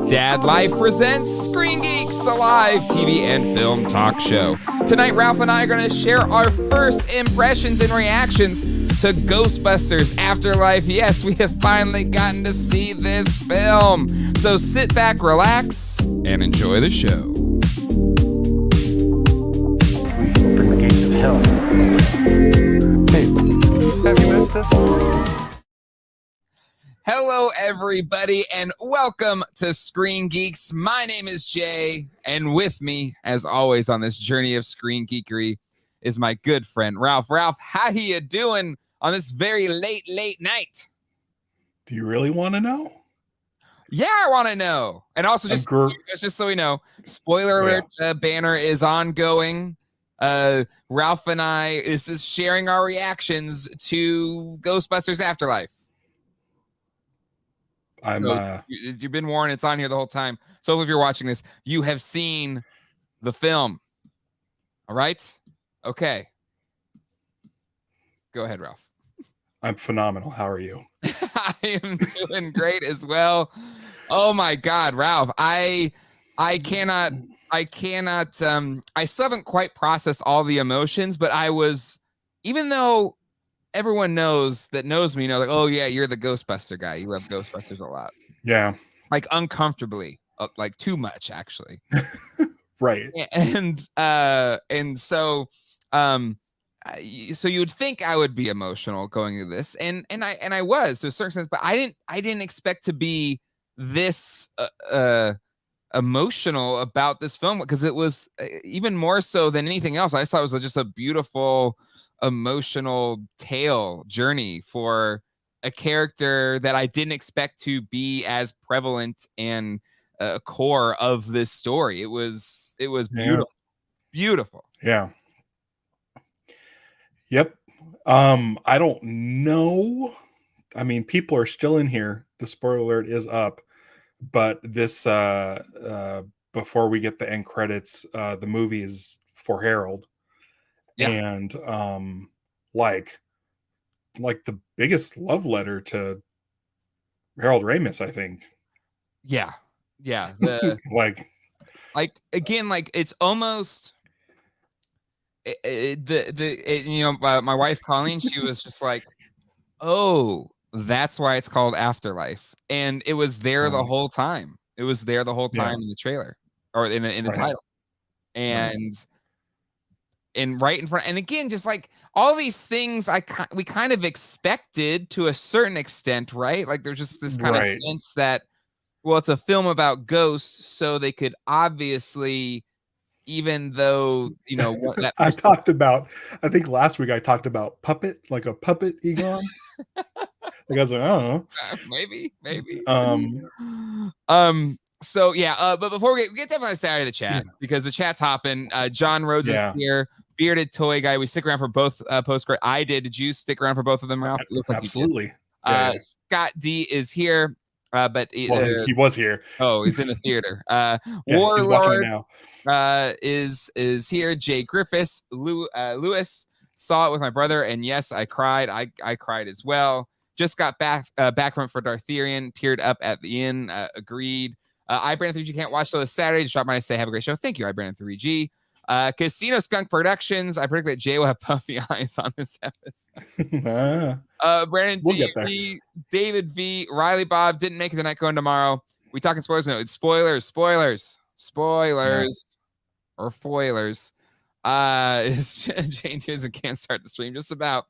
Dad Life presents Screen Geeks, a live TV and film talk show. Tonight, Ralph and I are going to share our first impressions and reactions to Ghostbusters Afterlife. Yes, we have finally gotten to see this film. So sit back, relax, and enjoy the show. We open the gates of hell. Hey, have you missed us? Hello, everybody, and welcome to Screen Geeks. My name is Jay, and with me, as always, on this journey of screen geekery is my good friend, Ralph. Ralph, how you doing on this very late night? Do you really want to know? Yeah, I want to know. And also, just so we know, spoiler alert, banner is ongoing. Ralph and I is sharing our reactions to Ghostbusters Afterlife. You've been warned, it's on here the whole time. So if you're watching this, you have seen the film. All right? Okay. Go ahead, Ralph. I'm phenomenal. How are you? I am doing great as well. Oh my God, Ralph. I cannot I still haven't quite processed all the emotions, but I was, even though everyone knows me, like, oh yeah, you're the Ghostbuster guy. You love Ghostbusters a lot. Yeah. Like uncomfortably, like too much actually. Right. And so you would think I would be emotional going through this, and I was to a certain sense, but I didn't expect to be this emotional about this film, because it was even more so than anything else. I thought it was just a beautiful emotional tale journey for a character that I didn't expect to be as prevalent and core of this story. It was beautiful. Beautiful. Yeah. Yep. I don't know. I mean, people are still in here. The spoiler alert is up, but this before we get the end credits, the movie is for Harold. Yeah. And like the biggest love letter to Harold Ramis, I think. Yeah. like again, like it's almost my wife Colleen, she was just like, oh, that's why it's called Afterlife, and it was there the whole time. It was there the whole time in the trailer or in the title, and right in front. And again, just like all these things, we kind of expected to a certain extent, right? Like there's just this kind of sense that, well, it's a film about ghosts, so they could obviously, even though, that I think last week I talked about puppet, like a puppet Egon. The guys are, I don't know. Maybe. So yeah, but before we get definitely started the chat, because the chat's hopping. John Rhodes is here, bearded toy guy. We stick around for both post-credit. I did. Did you stick around for both of them, Ralph? Absolutely. Scott D is here. But he was here. Oh, he's in the theater. Warlord is here. Jay Griffiths, Lewis saw it with my brother, and yes, I cried. I cried as well. Just got back from for Dartherian, teared up at the end. Agreed. I Brandon 3G can't watch till this Saturday. Just drop by and say have a great show. Thank you, I Brandon 3G. Casino Skunk Productions. I predict that Jay will have puffy eyes on this episode. Brandon TV, David V, Riley Bob didn't make it tonight, going tomorrow. We talking spoilers? No, it's spoilers. Or foilers. It's Jane Tears and can't start the stream. Just about.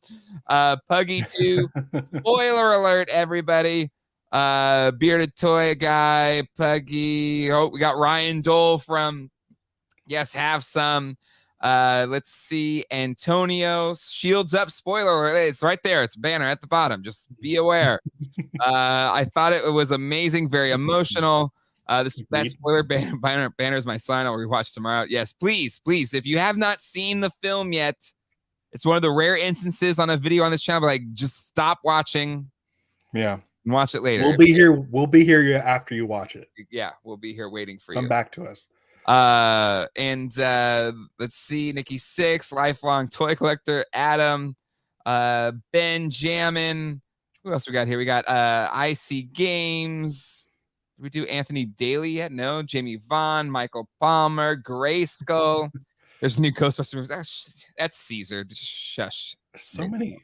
Puggy 2. Spoiler alert, everybody. Bearded toy guy, Puggy. Oh, we got Ryan Dole from Yes, Have Some. Let's see. Antonio, Shields Up, spoiler alert. It's right there. It's a banner at the bottom. Just be aware. I thought it was amazing, very emotional. That spoiler banner is my sign. I'll rewatch tomorrow. Yes, please. If you have not seen the film yet, it's one of the rare instances on a video on this channel, but like, just stop watching. Yeah. And watch it later. We'll be here after you watch it. Yeah, we'll be here waiting for you. Come back to us. Let's see. Nikki 6, lifelong toy collector. Adam, Benjamin. Who else we got here? We got IC Games. Did we do Anthony Daly yet? No. Jamie Vaughn, Michael Palmer, Grayskull. There's a new Ghostbusters movie. That's Caesar. Shush. So many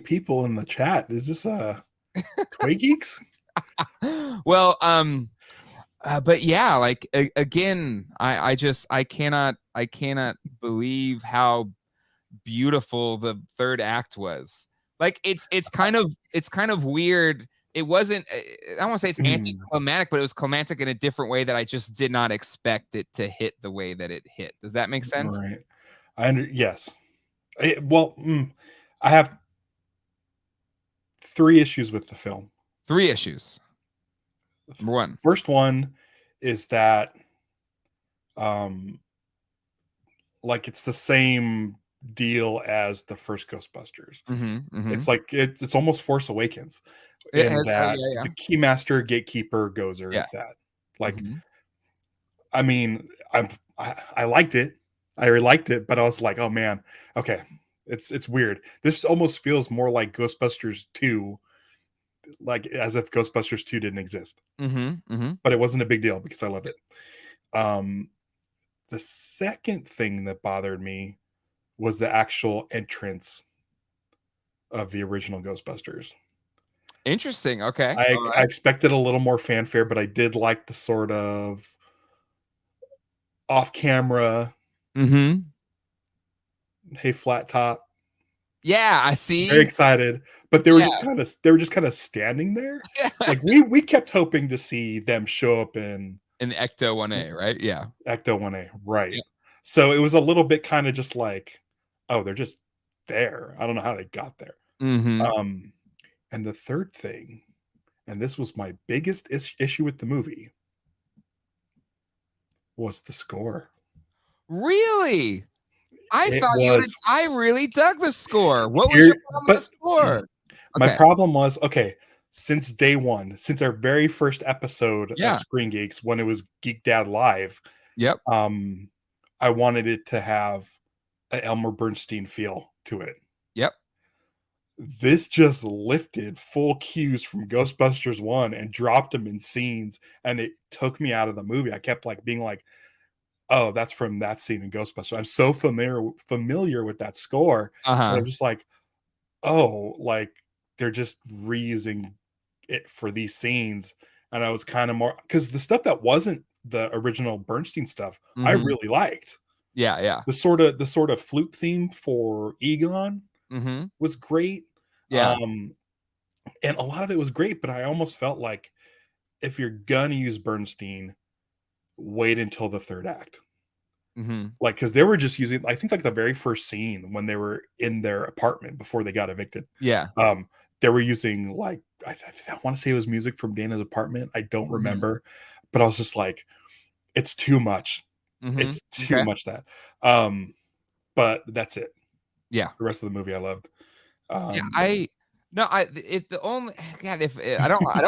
people in the chat. Is this Toy Geeks? Well, but yeah, like again, I cannot believe how beautiful the third act was. Like it's kind of weird. It wasn't, I don't want to say it's anticlimactic, but it was climactic in a different way that I just did not expect it to hit the way that it hit. Does that make sense? Right. Yes. I have 3 issues with the film. 3 issues. Number 1. First one is that like it's the same deal as the first Ghostbusters. It's like it's almost Force Awakens in that the Keymaster Gatekeeper Gozer that like I mean I liked it. I really liked it, but I was like, oh man, okay, it's weird. This almost feels more like Ghostbusters 2, like as if Ghostbusters 2 didn't exist. But it wasn't a big deal because I loved it. The second thing that bothered me was the actual entrance of the original Ghostbusters. Interesting. Okay. I expected a little more fanfare, but I did like the sort of off-camera. Hey, flat top. Yeah, I see. Very excited, but they were just kind of standing there. Like we kept hoping to see them show up in the Ecto 1A, right? Yeah, Ecto 1A, right? Yeah. So it was a little bit kind of just like, oh, they're just there. I don't know how they got there. And the third thing, and this was my biggest issue with the movie, was the score. Really? I really dug the score. What was your problem with the score? My problem was, since day one, since our very first episode of Screen Geeks, when it was Geek Dad Live, I wanted it to have an Elmer Bernstein feel to it. This just lifted full cues from Ghostbusters 1 and dropped them in scenes, and it took me out of the movie. I kept like being like, oh, that's from that scene in Ghostbusters. I'm so familiar with that score. I'm just like, oh, like they're just reusing it for these scenes. And I was kind of more, because the stuff that wasn't the original Bernstein stuff, I really liked. The sort of flute theme for Egon was great. And a lot of it was great, but I almost felt like if you're gonna use Bernstein, wait until the third act. Like, because they were just using, I think, like the very first scene when they were in their apartment before they got evicted. They were using like I want to say it was music from Dana's apartment. I don't remember, but I was just like, it's too much. It's too much that. But that's it. The rest of the movie I loved. If I don't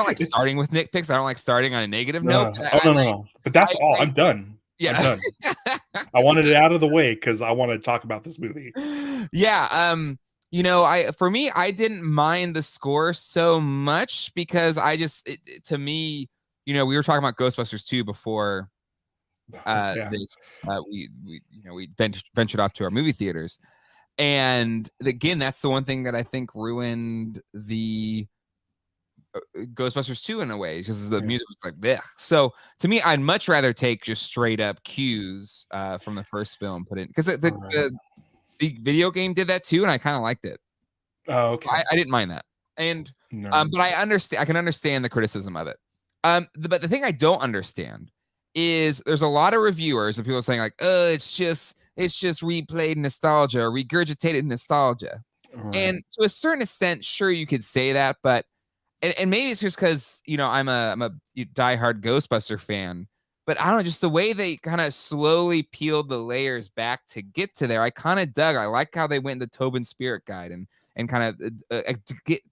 like starting with nitpicks. I don't like starting on a negative note. No. But that's all. I'm done. I'm done. I wanted it out of the way because I want to talk about this movie. For me, I didn't mind the score so much because to me, we were talking about Ghostbusters 2 before this. We ventured off to our movie theaters. And again, that's the one thing that I think ruined the Ghostbusters 2 in a way, because the music was like blech. So to me, I'd much rather take just straight up cues from the first film, put in, because the video game did that too, and I kind of liked it. Oh, okay. I didn't mind that, and but I can understand the criticism of it. But the thing I don't understand is there's a lot of reviewers and people saying like, it's just replayed nostalgia or regurgitated nostalgia. And to a certain extent, sure, you could say that, but and maybe it's just because I'm a diehard Ghostbuster fan, but I don't know, just the way they kind of slowly peeled the layers back to get to there, I kind of dug. I like how they went into Tobin's Spirit Guide and kind of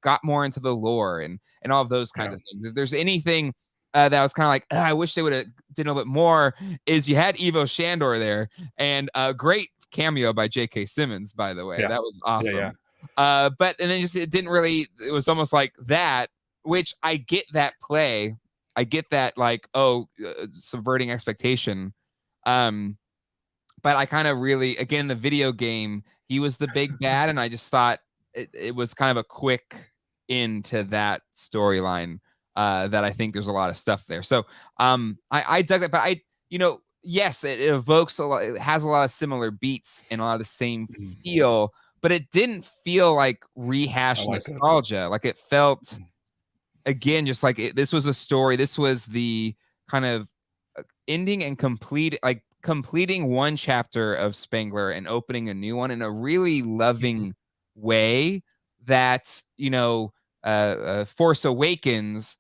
got more into the lore and all of those kinds of things. If there's anything that was kind of like, I wish they would have did a little bit more, is you had Evo Shandor there, and a great cameo by J.K. Simmons, by the way. That was awesome. But and then it was almost like that, which I get that play, get that, like, subverting expectation. But I kind of really, again, in the video game, he was the big bad, and I just thought it was kind of a quick into that storyline, that I think there's a lot of stuff there. So I dug it, but yes, it evokes a lot, it has a lot of similar beats and a lot of the same feel, but it didn't feel like rehashed nostalgia. Like it felt, again, just like this was a story. This was the kind of ending and completing one chapter of Spengler and opening a new one in a really loving way that, Force Awakens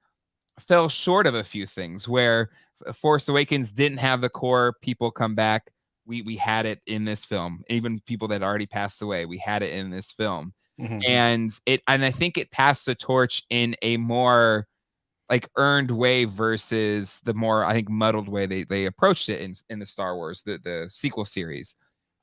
fell short of a few things, where Force Awakens didn't have the core people come back. We had it in this film. Even people that already passed away, we had it in this film. And I think it passed the torch in a more like earned way versus the more, I think, muddled way they approached it in the Star Wars, the sequel series.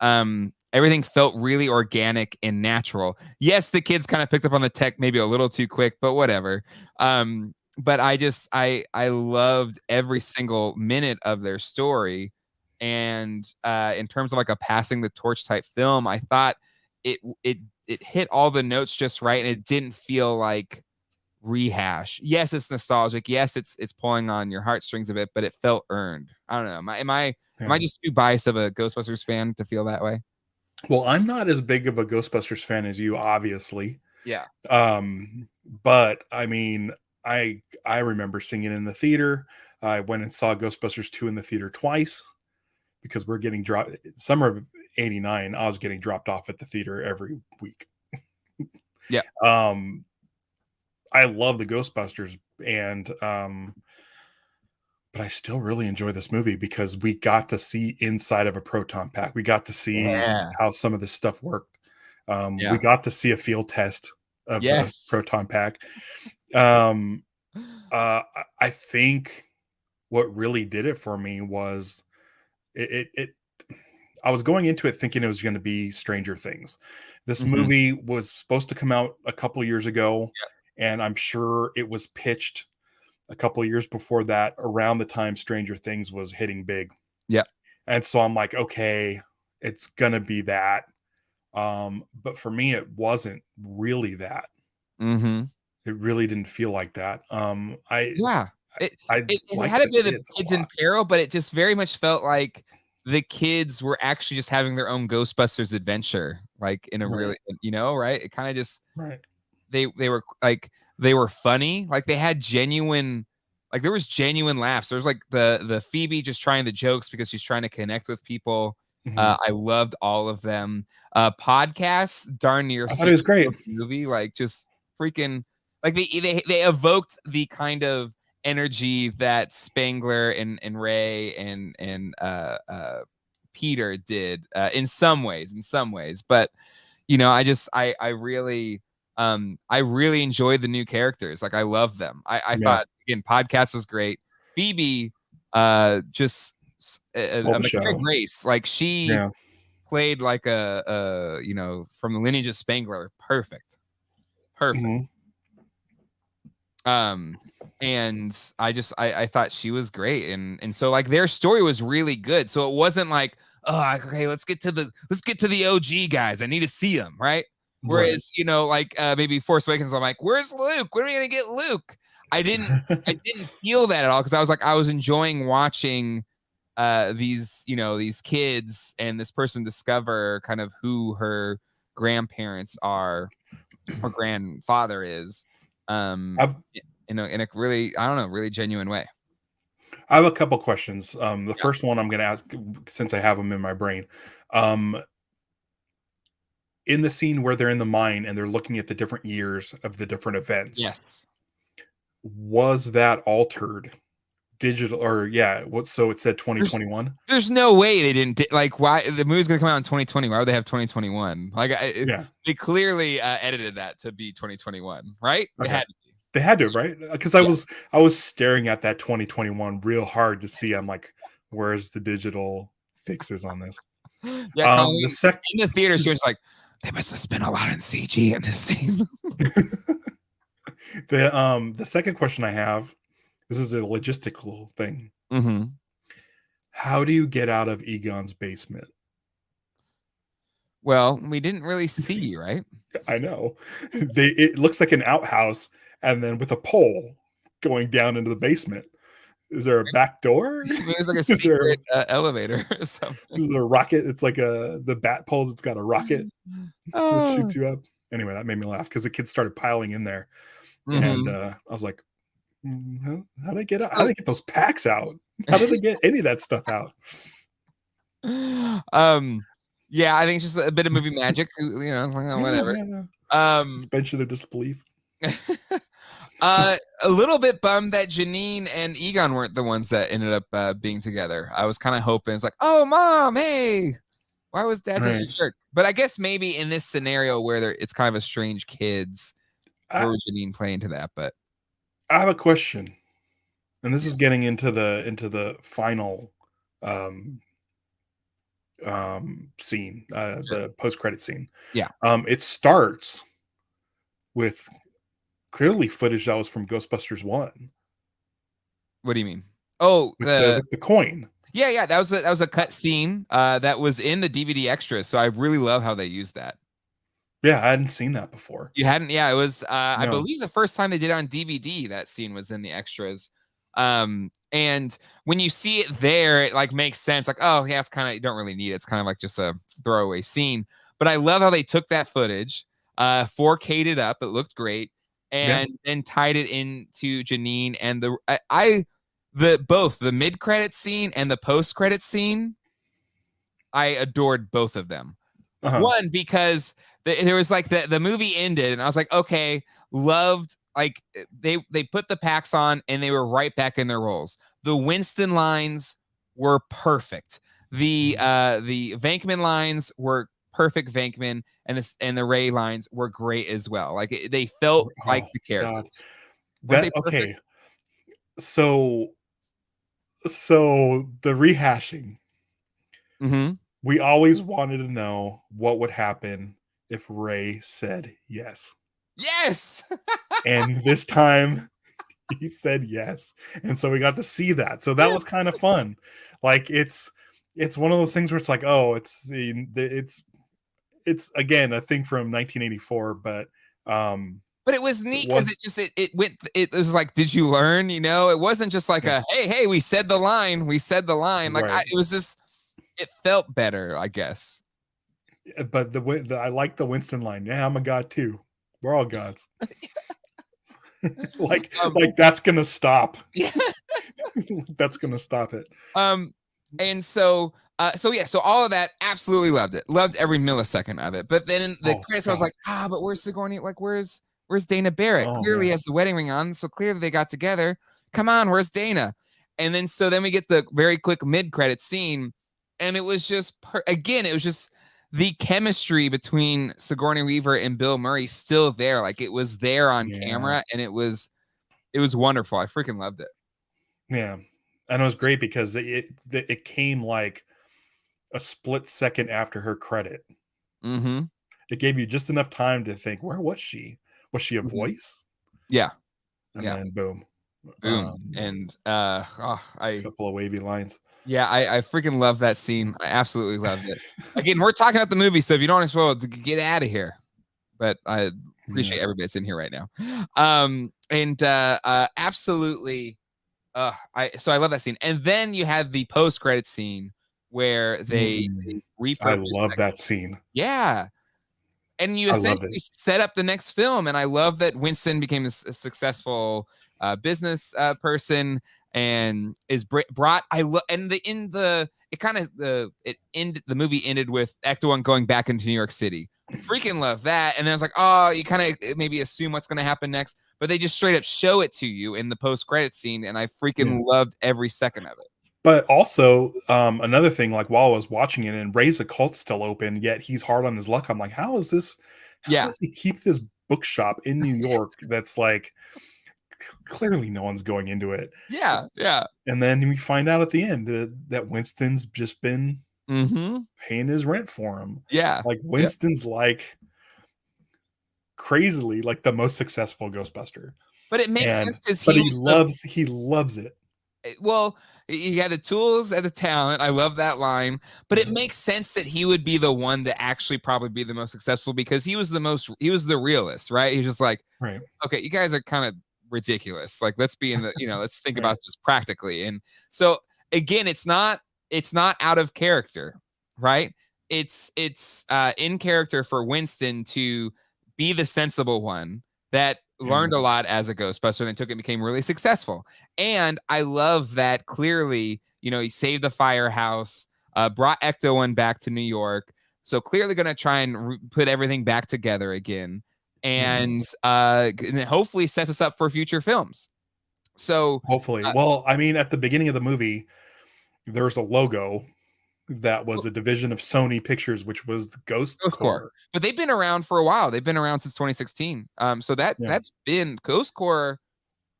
Everything felt really organic and natural. Yes, the kids kind of picked up on the tech maybe a little too quick, but whatever. But I loved every single minute of their story. And in terms of like a passing the torch type film, I thought it hit all the notes just right, and it didn't feel like rehash. Yes, it's nostalgic. Yes, it's pulling on your heartstrings a bit, but it felt earned. I don't know. Am I just too biased of a Ghostbusters fan to feel that way? Well, I'm not as big of a Ghostbusters fan as you, obviously. Yeah. But I mean, I remember seeing it in the theater. I went and saw Ghostbusters 2 in the theater twice because we're getting dropped. Summer of '89, I was getting dropped off at the theater every week. Yeah. I love the Ghostbusters, and but I still really enjoy this movie because we got to see inside of a proton pack. We got to see how some of this stuff worked. We got to see a field test of the proton pack. I think what really did it for me was it I was going into it thinking it was going to be Stranger Things. This movie was supposed to come out a couple years ago, and I'm sure it was pitched a couple years before that, around the time Stranger Things was hitting big. Yeah. And so I'm like, okay, it's going to be that. But for me, it wasn't really that. It really didn't feel like that. It had a bit of the kids in peril, but it just very much felt like the kids were actually just having their own Ghostbusters adventure, like in a really, right? It kind of just, they were like, they were funny. Like they had genuine, like there was genuine laughs. There was like the Phoebe just trying the jokes because she's trying to connect with people. I loved all of them. Podcasts, darn near. I thought it was great. Movie, like just freaking, like they evoked the kind of energy that Spengler and Ray and Peter did in some ways, but I really enjoyed the new characters. Like I love them. I thought, again, Podcast was great. Phoebe just a mechanic race, like she played like a from the lineage of Spengler. Perfect. And I thought she was great, and so like their story was really good. So it wasn't like, oh, okay, let's get to the OG guys. I need to see them, right? Whereas like maybe Force Awakens, I'm like, where's Luke? When are we gonna get Luke? I didn't feel that at all, because I was enjoying watching these kids and this person discover kind of who her grandparents are or grandfather is. In a really, I don't know, really genuine way. I have a couple questions. The first one I'm going to ask, since I have them in my brain. In the scene where they're in the mine and they're looking at the different years of the different events, was that altered digital, or so it said 2021? There's no way they didn't, like, why the movie's gonna come out in 2020, why would they have 2021? Like they clearly edited that to be 2021, right? They had to, right? Because I was staring at that 2021 real hard to see. I'm like, where's the digital fixes on this? In the theater, she was like, they must have spent a lot on CG in this scene. The second question I have, This is a logistical thing. Mm-hmm. How do you get out of Egon's basement? Well, we didn't really see, right? I know. It looks like an outhouse, and then with a pole going down into the basement. Is there a back door? Maybe there's like a Is there secret elevator or something. is there a rocket? It's like the bat poles. It's got a rocket that Oh. shoots you up. Anyway, that made me laugh because the kids started piling in there, and Mm-hmm. I was like, how did they get out? How So, did they get those packs out? How did they get any of that stuff out? yeah, I think it's just a bit of movie magic. It's like, oh, whatever. Yeah. Um, Suspension of disbelief. a little bit bummed that Janine and Egon weren't the ones that ended up being together. I was kind of hoping it's like, oh, mom, hey, why was dad such a Right. jerk? But I guess maybe in this scenario where it's kind of a strange kids, I, where Janine play into that. But I have a question, and this is yes, getting into the final um scene, sure. the post-credit scene. Yeah. It starts with clearly footage that was from Ghostbusters 1 What do you mean? Oh, with the coin. yeah. That was a cut scene that was in the DVD extras. So I really love how they used that. Yeah, I hadn't seen that before. You hadn't? Yeah, it was. I No. believe the first time they did it on DVD, that scene was in the extras. And when you see it there, it like makes sense. Like, oh, yeah, it's kind of you don't really need it. It's kind of like just a throwaway scene. But I love how they took that footage, 4K'd it up. It looked great, Yeah. and then tied it into Janine and both the mid credit scene and the post credit scene. I adored both of them. Uh-huh. One, because there was like the movie ended, and I was like, okay, loved like they put the packs on and they were right back in their roles. The Winston lines were perfect. The Venkman lines were perfect Venkman, and the Ray lines were great as well. Like they felt like Oh the God. characters. Weren't they That perfect? okay. So the rehashing. Mm-hmm. We always wanted to know what would happen if Ray said yes. Yes. And this time he said yes. And so we got to see that. So that was kind of fun. Like it's one of those things where it's like, oh, it's again a thing from 1984, but But it was it neat because was it was like, did you learn? It wasn't just like yeah, hey, we said the line. Like right. it was just, it felt better, I guess. But I like the Winston line. Yeah, I'm a god too. We're all gods. like Um, that's gonna stop. yeah. That's gonna stop it. And so all of that, absolutely loved it. Loved every millisecond of it. But then in the Oh credits, I was God. like, but where's Sigourney? Like, where's Dana Barrett? Oh Clearly yeah. has the wedding ring on, so clearly they got together. Come on, where's Dana? And then we get the very quick mid-credit scene, and it was just again, it was just the chemistry between Sigourney Weaver and Bill Murray still there. Like it was there on camera, and it was wonderful. I freaking loved it. Yeah. And it was great because it came like a split second after her credit. Mm-hmm. It gave you just enough time to think, where was she? Was she a Mm-hmm. voice? Yeah. And Yeah. then boom. Boom. And a couple of wavy lines. Yeah, I freaking love that scene. I absolutely loved it. Again, we're talking about the movie, so if you don't want to spoil it, get out of here. But I appreciate everybody that's in here right now. Absolutely. I love that scene. And then you had the post-credit scene where they repurposed. I love that scene. Yeah. And you essentially set up the next film. And I love that Winston became a successful business person and is brought. The movie ended with Act One going back into New York City. Freaking love that. And then I was like, oh, you kind of maybe assume what's going to happen next, but they just straight up show it to you in the post-credit scene, and I freaking loved every second of it. But also, another thing, like while I was watching it, and Ray's occult's still open, yet he's hard on his luck. I'm like, how is this? How does he keep this bookshop in New York that's like clearly no one's going into it? Yeah. And then we find out at the end that Winston's just been paying his rent for him. Yeah. Like Winston's like crazily like the most successful Ghostbuster. But it makes And sense because but he was the he loves it. well, he had the tools and the talent. I love that line, but it makes sense that he would be the one to actually probably be the most successful because he was the realist, right? He was just like, Right. okay, you guys are kind of ridiculous. Like, let's be in the, let's think Right. about this practically. And so again, it's not out of character, right? It's in character for Winston to be the sensible one that learned a lot as a Ghostbuster and then took it and became really successful. And I love that clearly, he saved the firehouse, brought Ecto-1 back to New York. So clearly going to try and put everything back together again. And hopefully sets us up for future films. So Hopefully. Well, I mean, at the beginning of the movie, there's a logo that was a division of Sony Pictures, which was the Ghost Ghost Corps, Corps. but they've been around for a while. They've been around since 2016. So Yeah. that's been Ghost Corps.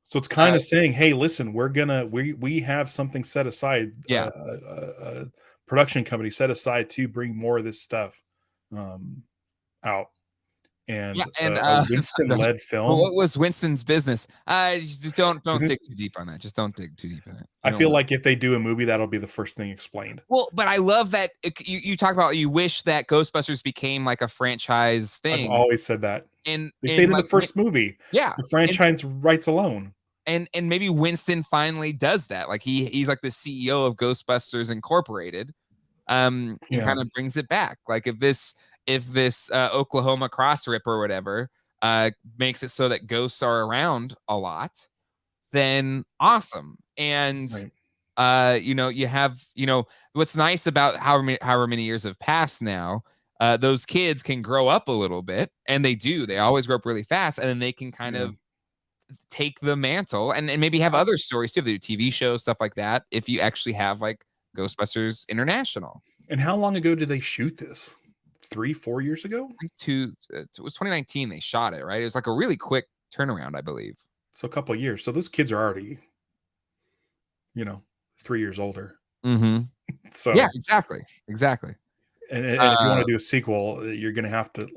So it's kind of saying, hey, listen, we have something set aside, Yeah. a production company set aside to bring more of this stuff out. And a Winston-led film. What was Winston's business? Just don't dig too deep on that. Just don't dig too deep in it. I feel like if they do a movie, that'll be the first thing explained. Well, but I love that you talk about you wish that Ghostbusters became like a franchise thing. I've always said that. And they say it in like, the first movie. Yeah. The franchise rights alone. And maybe Winston finally does that. Like he's like the CEO of Ghostbusters Incorporated. And kind of brings it back. Like if this Oklahoma cross rip or whatever makes it so that ghosts are around a lot, then awesome. And you have what's nice about however many years have passed now, those kids can grow up a little bit, and they always grow up really fast, and then they can kind of take the mantle and maybe have other stories too. They do TV shows, stuff like that, if you actually have like Ghostbusters International. And how long ago did they shoot this? 3-4 years ago? It was 2019 they shot it, right? It was like a really quick turnaround, I believe. So a couple of years. So those kids are already, 3 years older. Mm-hmm. So yeah, exactly. And if you want to do a sequel, you're gonna have to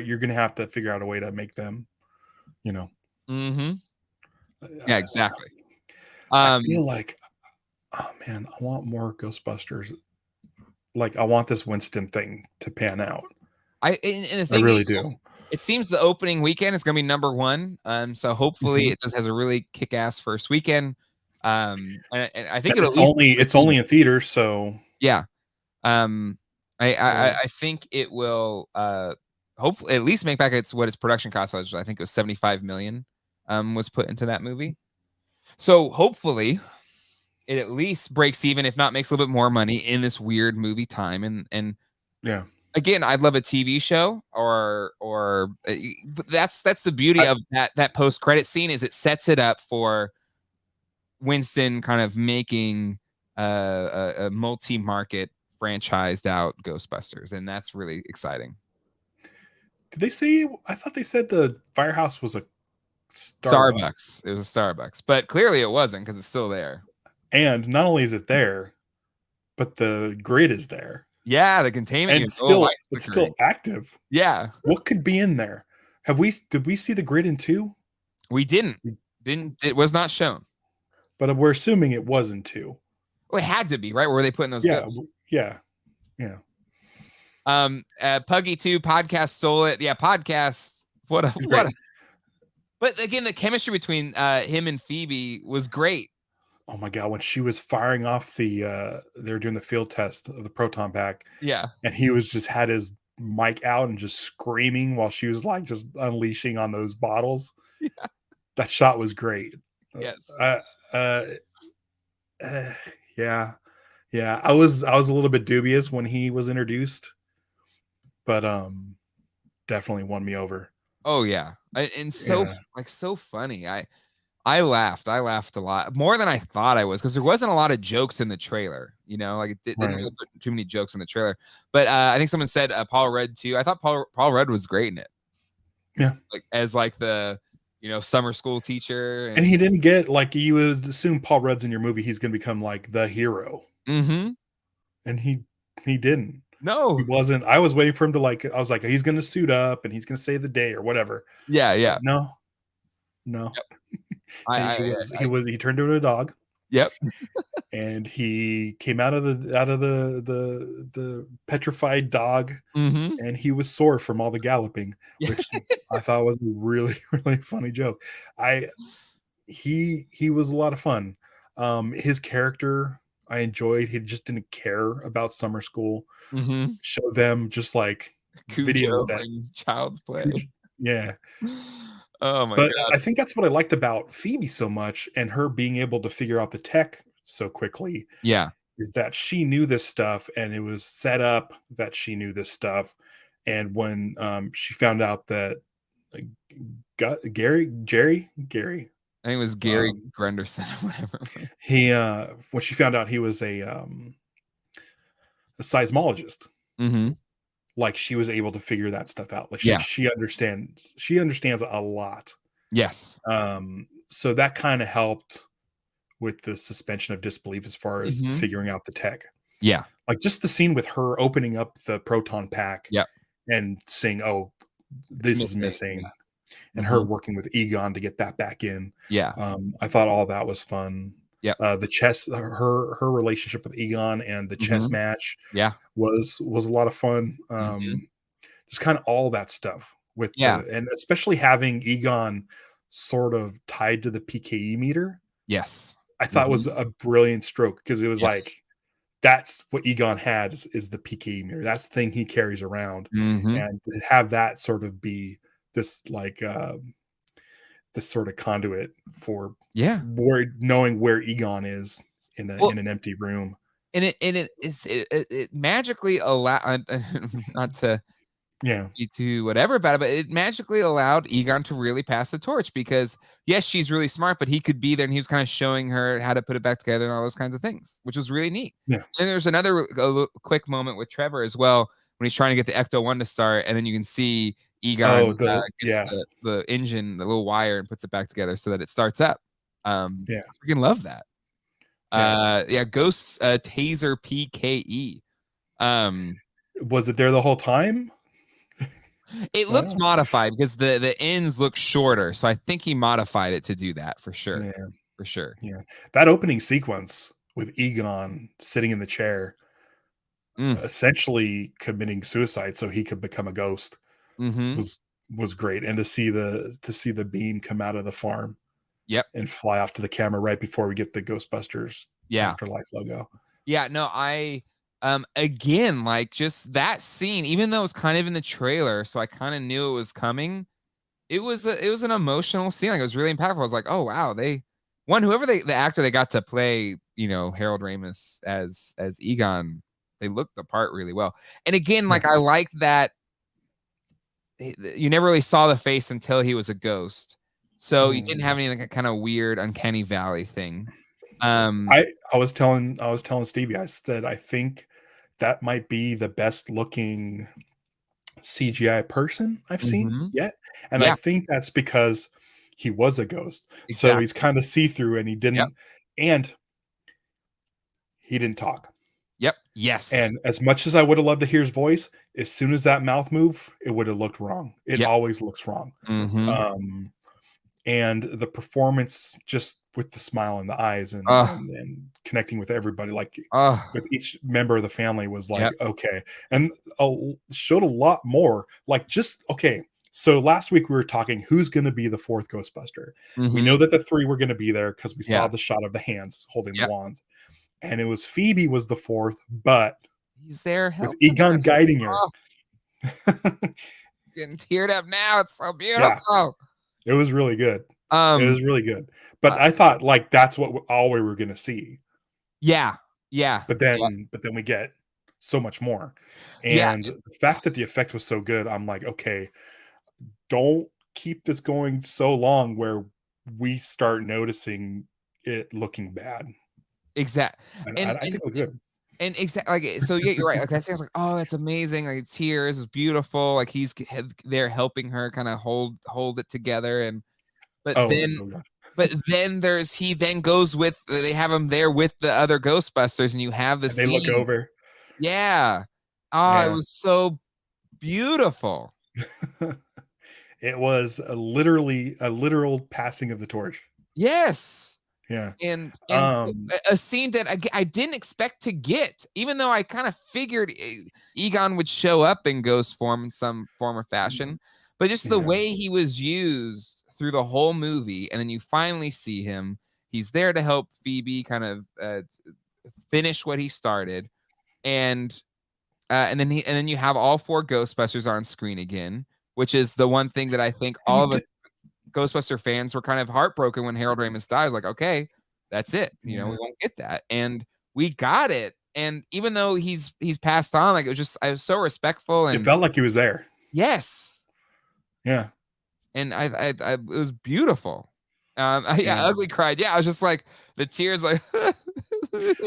you're gonna have to figure out a way to make them, Mm-hmm. Yeah, exactly. I feel like, oh man, I want more Ghostbusters. Like, I want this Winston thing to pan out. And the thing I really is, do. It seems the opening weekend is going to be number one. So hopefully it just has a really kick-ass first weekend. And I think it's only in theaters, so yeah. I think it will hopefully at least make back what its production cost was. I think it was 75 million was put into that movie. So hopefully it at least breaks even, if not makes a little bit more money in this weird movie time. And yeah. Again, I'd love a TV show or but that's the beauty of that post-credit scene, is it sets it up for Winston kind of making a multi-market franchised out Ghostbusters, and that's really exciting. Did they say? I thought they said the firehouse was a Starbucks. It was a Starbucks, but clearly it wasn't because it's still there. And not only is it there, but the grid is there. Yeah, the containment. And it's still active. Yeah. What could be in there? Did we see the grid in 2? We didn't. It was not shown. But we're assuming it was in 2. Well, it had to be, right? Where were they putting those ghosts? Yeah. Puggy 2 podcast stole it. Yeah, podcast. What a But again, the chemistry between him and Phoebe was great. Oh my god, when she was firing off they were doing the field test of the proton pack. Yeah. And he was just had his mic out and just screaming while she was like just unleashing on those bottles. Yeah. That shot was great. Yes. Yeah. I was a little bit dubious when he was introduced, but definitely won me over. Oh yeah. And so funny. I laughed a lot, more than I thought I was, because there wasn't a lot of jokes in the trailer, like it didn't really put too many jokes in the trailer. But I think someone said Paul Rudd too. I thought Paul Rudd was great in it. Yeah, like as the summer school teacher, and he didn't get, like, you would assume Paul Rudd's in your movie, he's gonna become like the hero. Mm-hmm. And he didn't. He No. wasn't. I was waiting for him to like. I was like, he's gonna suit up and he's gonna save the day or whatever. Yeah, But yeah. no, no. Yep. He turned into a dog, Yep. and he came out of the petrified dog, Mm-hmm. and he was sore from all the galloping, Yeah. which I thought was a really really funny joke. I he was a lot of fun. His character I enjoyed. He just didn't care about summer school. Mm-hmm. Show them just like videos Cujo that and Child's Play. yeah. Oh my But god. I think that's what I liked about Phoebe so much, and her being able to figure out the tech so quickly, Yeah. is that she knew this stuff, and it was set up that she knew this stuff. And when she found out that like, Gary, I think it was Gary um, Grenderson or whatever. he when she found out he was a seismologist, Mm-hmm. like she was able to figure that stuff out. Like Yeah. she understands a lot. Yes. So that kind of helped with the suspension of disbelief as far as Mm-hmm. figuring out the tech. Yeah. Like just the scene with her opening up the proton pack Yep. and saying, "Oh, this is missing," Yeah. and Mm-hmm. her working with Egon to get that back in. Yeah. I thought all that was fun. Yep. The chess, her relationship with Egon and the chess Mm-hmm. match Yeah. was a lot of fun. Mm-hmm. Just kind of all that stuff with Yeah. and especially having Egon sort of tied to the PKE meter. Yes. I thought Mhm. was a brilliant stroke because it was Yes. like that's what Egon had is the PKE meter. That's the thing he carries around, Mm-hmm. and to have that sort of be this like this sort of conduit for Yeah. knowing where Egon is in Well, in an empty room. and it magically allowed not to Yeah, be too whatever about it, but it magically allowed Egon to really pass the torch because yes, she's really smart, but he could be there and he was kind of showing her how to put it back together and all those kinds of things, which was really neat. yeah. And there's another quick moment with Trevor as well when he's trying to get the Ecto 1 to start, and then you can see Egon Oh, gets the engine, the little wire, and puts it back together so that it starts up. I freaking love that. Ghosts Taser PKE. Was it there the whole time? It looked modified because the ends look shorter, so I think he modified it to do that for sure. Yeah, For sure. yeah. That opening sequence with Egon sitting in the chair, essentially committing suicide so he could become a ghost, Mm-hmm. was great. And to see the beam come out of the farm, Yep. and fly off to the camera right before we get the Ghostbusters Afterlife logo. Yeah, no, I again, like just that scene, even though it was kind of in the trailer, so I kind of knew it was coming. It was an emotional scene. Like it was really impactful. I was like, oh wow, whoever the actor they got to play, Harold Ramis as Egon, they looked the part really well. And again, like I like that you never really saw the face until he was a ghost. So you didn't have any like kind of weird uncanny valley thing. I was telling Stevie, I said I think that might be the best looking CGI person I've seen yet. And I think that's because he was a ghost. Exactly. So he's kind of see-through and he didn't talk. Yep. Yes. And as much as I would have loved to hear his voice, as soon as that mouth move, it would have looked wrong. It always looks wrong. And the performance just with the smile in the eyes and connecting with everybody, like with each member of the family was like, okay. And showed a lot more like so last week we were talking who's going to be the fourth Ghostbuster. We know that the three were going to be there because we saw the shot of the hands holding the wands, and it was Phoebe was the fourth, but he's there with Egon guiding her. Getting teared up now. It's so beautiful. It was really good. It was really good. But I thought like that's all we were going to see. Yeah. But then we get so much more. And the fact that the effect was so good, I'm like, okay, don't keep this going so long where we start noticing it looking bad. Exactly. And I think it was good. And exactly, like, so yeah, you're right. Like I was like, oh, that's amazing. Like it's here, this is beautiful. Like he's there helping her kind of hold it together. But then he then goes with, they have him there with the other Ghostbusters, and you have the scene. They look over. Yeah. Oh, it Yeah. was so beautiful. It was literally a literal passing of the torch. Yes. Yeah. And Um, a scene that I didn't expect to get, even though I kind of figured Egon would show up in ghost form in some form or fashion, but just the yeah. way he was used through the whole movie, and then you finally see him. He's there to help Phoebe kind of finish what he started, and and then you have all four Ghostbusters on screen again, which is the one thing that I think And all of us Ghostbuster fans were kind of heartbroken when Harold Ramis dies. Like, okay, that's it. You know, yeah. we won't get that, and we got it. And even though he's passed on, like I was so respectful, It and felt like he was there. yes, Yeah. and I it was beautiful. Yeah, Yeah. ugly cried. Yeah, I was just like the tears, like.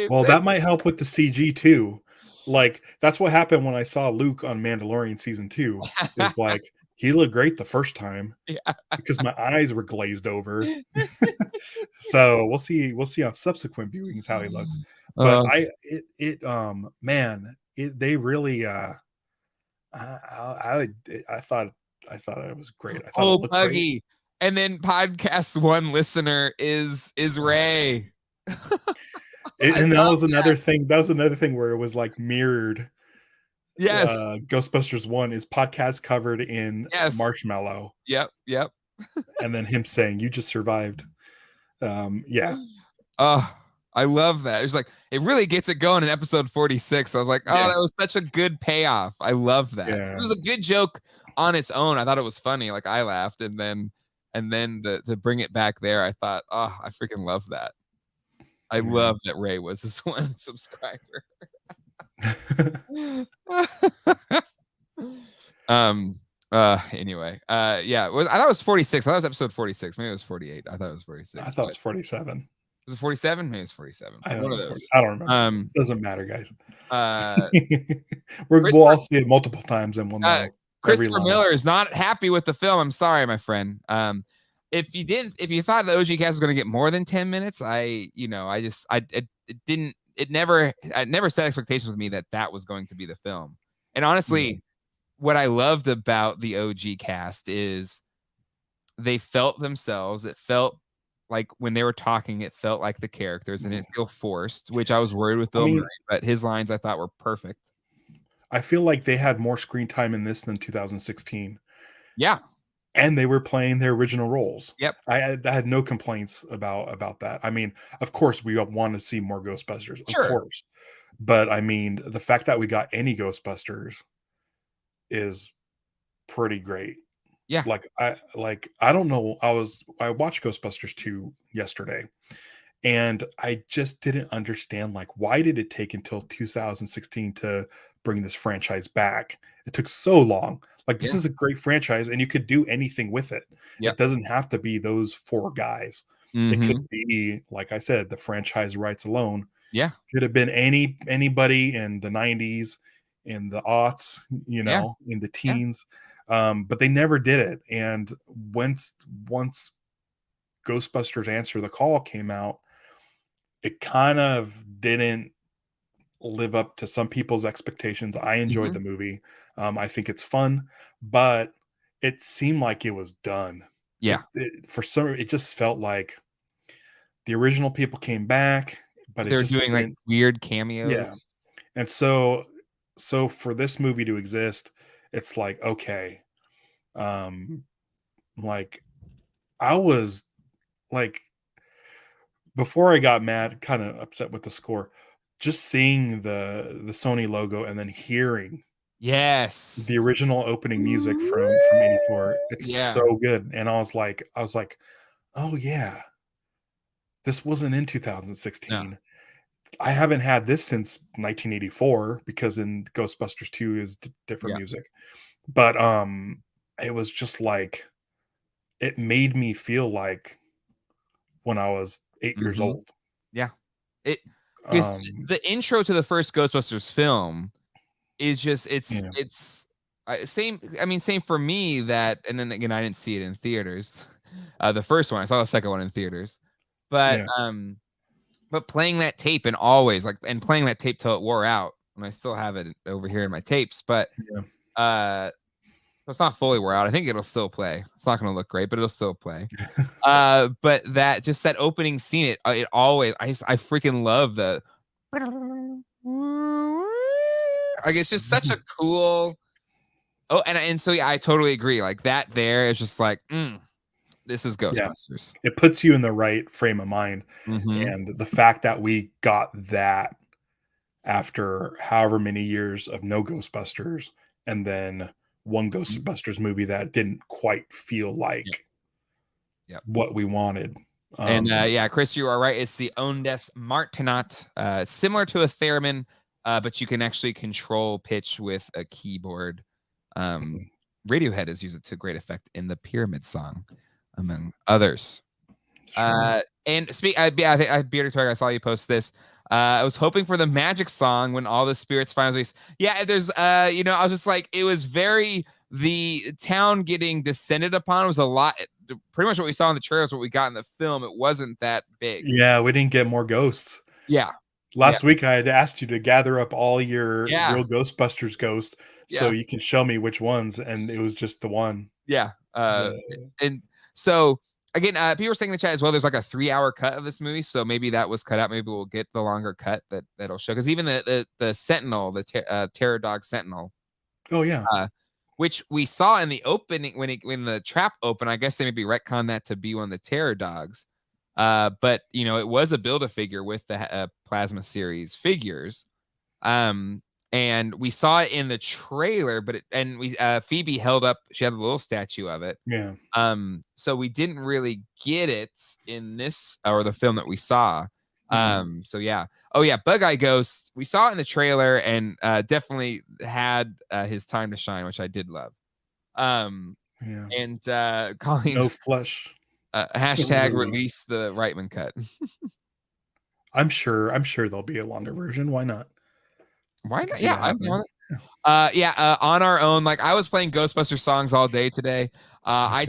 Well, that might help with the CG too. Like that's what happened when I saw Luke on Mandalorian season 2. Is like he looked great the first time Yeah. because my eyes were glazed over. So we'll see on subsequent viewings how he looks. But Uh, man, they really I thought it was great. I thought it oh, looked great. Puggy. And then podcast one listener is Ray. I And that love was another thing. That was another thing where it was like mirrored. yes. Ghostbusters 1 is podcast covered in Yes. marshmallow, Yep. and then him saying, "You just survived." Yeah, Oh, I love that. It's like it really gets it going in episode 46. I was like, oh, yeah, that was such a good payoff. I love that. yeah, It was a good joke on its own. I thought it was funny. Like I laughed, and then to bring it back there, I thought, oh, I freaking love that. I yeah. love that Ray was his one subscriber. um anyway, yeah, I thought it was 46. I thought it was episode 46. Maybe it was 48. I thought it was I 46. thought it But was 47. was it 47? Maybe it's 47. I One don't of know. those. I don't remember. Um Doesn't matter, guys. uh We'll Christopher, all see it multiple times, and we'll know every Christopher line. Miller is not happy with the film. I'm sorry, my friend. If you thought the OG cast was going to get more than 10 minutes, it never set expectations with me that was going to be the film. And honestly, Yeah. what I loved about the OG cast is they felt themselves. It felt like when they were talking, it felt like the characters, and it felt forced, which I was worried with I Bill mean, Murray, but his lines I thought were perfect. I feel like they had more screen time in this than 2016, Yeah. and they were playing their original roles. Yep. I had no complaints about that. I mean, of course, we want to see more Ghostbusters, of Sure. course, but I mean, the fact that we got any Ghostbusters is pretty great. Yeah. I don't know. I watched Ghostbusters 2 yesterday, and I just didn't understand why did it take until 2016 to bring this franchise back? It took so long. This Yeah. is a great franchise, and you could do anything with it. Yep. It doesn't have to be those four guys. It could be, like I said, the franchise rights alone. Yeah. Could have been anybody in the 90s, in the aughts, Yeah. in the Yeah. teens. But they never did it. And once Ghostbusters Answer the Call came out, it kind of didn't live up to some people's expectations. I enjoyed the movie. I think it's fun, but it seemed like it was done. Yeah. It just felt like the original people came back, but They're doing like weird cameos. Yeah. And so for this movie to exist, it's like, okay. Like I was like, before I got mad, kind of upset with the score, just seeing the Sony logo and then hearing Yes. the original opening music from 84, it's so good. And I was like, oh yeah, this wasn't in 2016. No. I haven't had this since 1984 because in Ghostbusters 2 is different music. But it was just like, it made me feel like when I was 8 years old. Yeah. Because the intro to the first Ghostbusters film is just same for me, that, and then again, I didn't see it in theaters. The first one, I saw the second one in theaters. But playing that tape and playing that tape till it wore out, and I still have it over here in my tapes, but Yeah. so it's not fully wore out. I think it'll still play. It's not going to look great, but it'll still play. But that opening scene, it always, I freaking love the, like, it's just such a cool. Oh, and so yeah, I totally agree. Like that, there is just like, this is Ghostbusters. Yeah. It puts you in the right frame of mind, Mm-hmm. and the fact that we got that after however many years of no Ghostbusters, and then one Ghostbusters movie that didn't quite feel like Yep. what we wanted. And yeah, Chris, you are right. It's the Ondes Martinat. It's similar to a theremin, but you can actually control pitch with a keyboard. Radiohead has used it to great effect in the Pyramid Song, among others. Sure. And I Bearded Toy, I saw you post this. I was hoping for the magic song when all the spirits finally. Yeah, there's I was just like, it was the town getting descended upon was a lot. Pretty much what we saw in the trailers, what we got in the film. It wasn't that big. Yeah, we didn't get more ghosts. Yeah. Last week I had asked you to gather up all your real Ghostbusters ghosts so you can show me which ones, and it was just the one. Yeah. And so again, people were saying in the chat as well, there's like a 3-hour cut of this movie, so maybe that was cut out. Maybe we'll get the longer cut that'll show, because even the Sentinel, the Terror Dog Sentinel, oh yeah, which we saw in the opening when the trap opened. I guess they maybe retcon that to be one of the Terror Dogs, but it was a Build-A-Figure with the Plasma series figures, and we saw it in the trailer, but Phoebe held up, she had a little statue of it. Yeah. So we didn't really get it in this or the film that we saw. So yeah. Oh yeah, Bug-Eye Ghost, we saw it in the trailer, and definitely had his time to shine, which I did love. Yeah. And calling no flesh. Hashtag release the Reitman cut. I'm sure there'll be a longer version. Why not? Why not? Yeah, I'm on it. On our own. Like, I was playing Ghostbusters songs all day today. I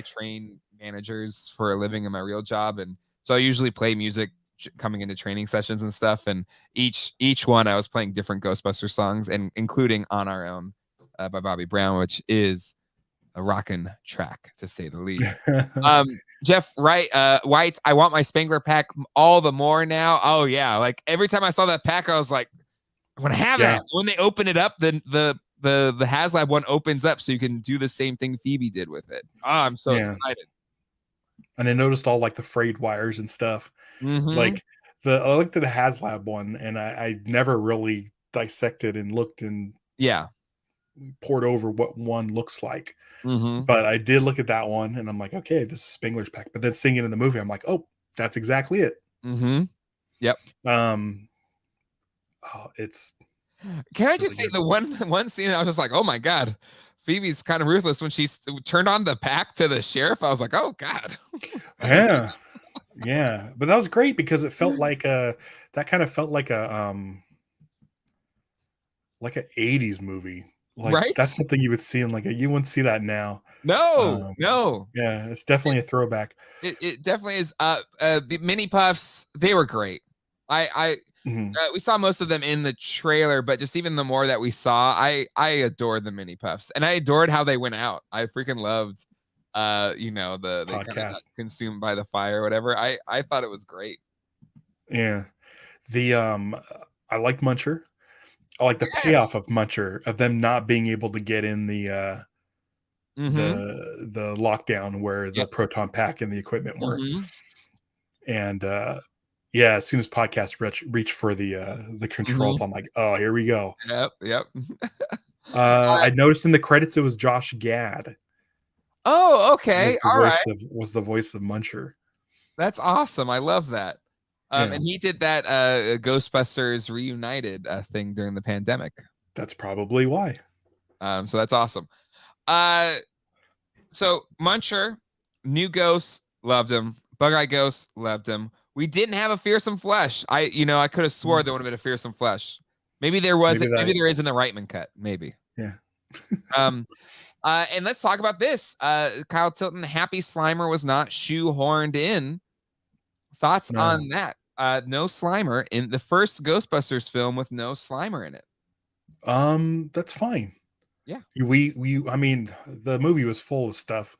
train managers for a living in my real job, and so I usually play music coming into training sessions and stuff. And each one, I was playing different Ghostbusters songs, and including "On Our Own" by Bobby Brown, which is a rockin' track to say the least. Jeff White, I want my Spangler pack all the more now. Oh yeah, like every time I saw that pack, I was like, I want to have that. When they open it up, then the HasLab one opens up, so you can do the same thing Phoebe did with it. Oh, I'm so excited. And I noticed all like the frayed wires and stuff. Like I looked at the HasLab one, and I never really dissected and looked and poured over what one looks like. But I did look at that one, and I'm like, okay, this is Spangler's pack. But then seeing it in the movie, I'm like, oh, that's exactly it. Yep. It's. Can I just say the one scene I was just like, oh my god, Phoebe's kind of ruthless when she turned on the pack to the sheriff. I was like, oh god. Yeah, but that was great because it felt like that kind of felt like an 80s movie. Like, right? That's something you would see in you wouldn't see that now. No. Yeah, it's definitely a throwback. It definitely is. The mini puffs, they were great. We saw most of them in the trailer, but just even the more that we saw, I adored the mini puffs, and I adored how they went out. I freaking loved, they kind of got consumed by the fire or whatever. I thought it was great. Yeah, I like Muncher. I like the payoff of Muncher, of them not being able to get in the lockdown where the proton pack and the equipment were. And as soon as podcast reach for the controls, I'm like, oh, here we go. Yep. I noticed in the credits it was Josh Gad. Oh, okay. Was the voice of Muncher. That's awesome. I love that. And he did that Ghostbusters Reunited thing during the pandemic. That's probably why. So that's awesome. So Muncher, new Ghost, loved him. Bug-Eye Ghost, loved him. We didn't have a Fearsome Flesh. I could have swore there would have been a Fearsome Flesh. Maybe there was. Maybe there is in the Reitman cut. Maybe. Yeah. And let's talk about this. Kyle Tilton, Happy Slimer was not shoehorned in. Thoughts on that? No Slimer in the first Ghostbusters film with no Slimer in it. That's fine. Yeah. I mean, the movie was full of stuff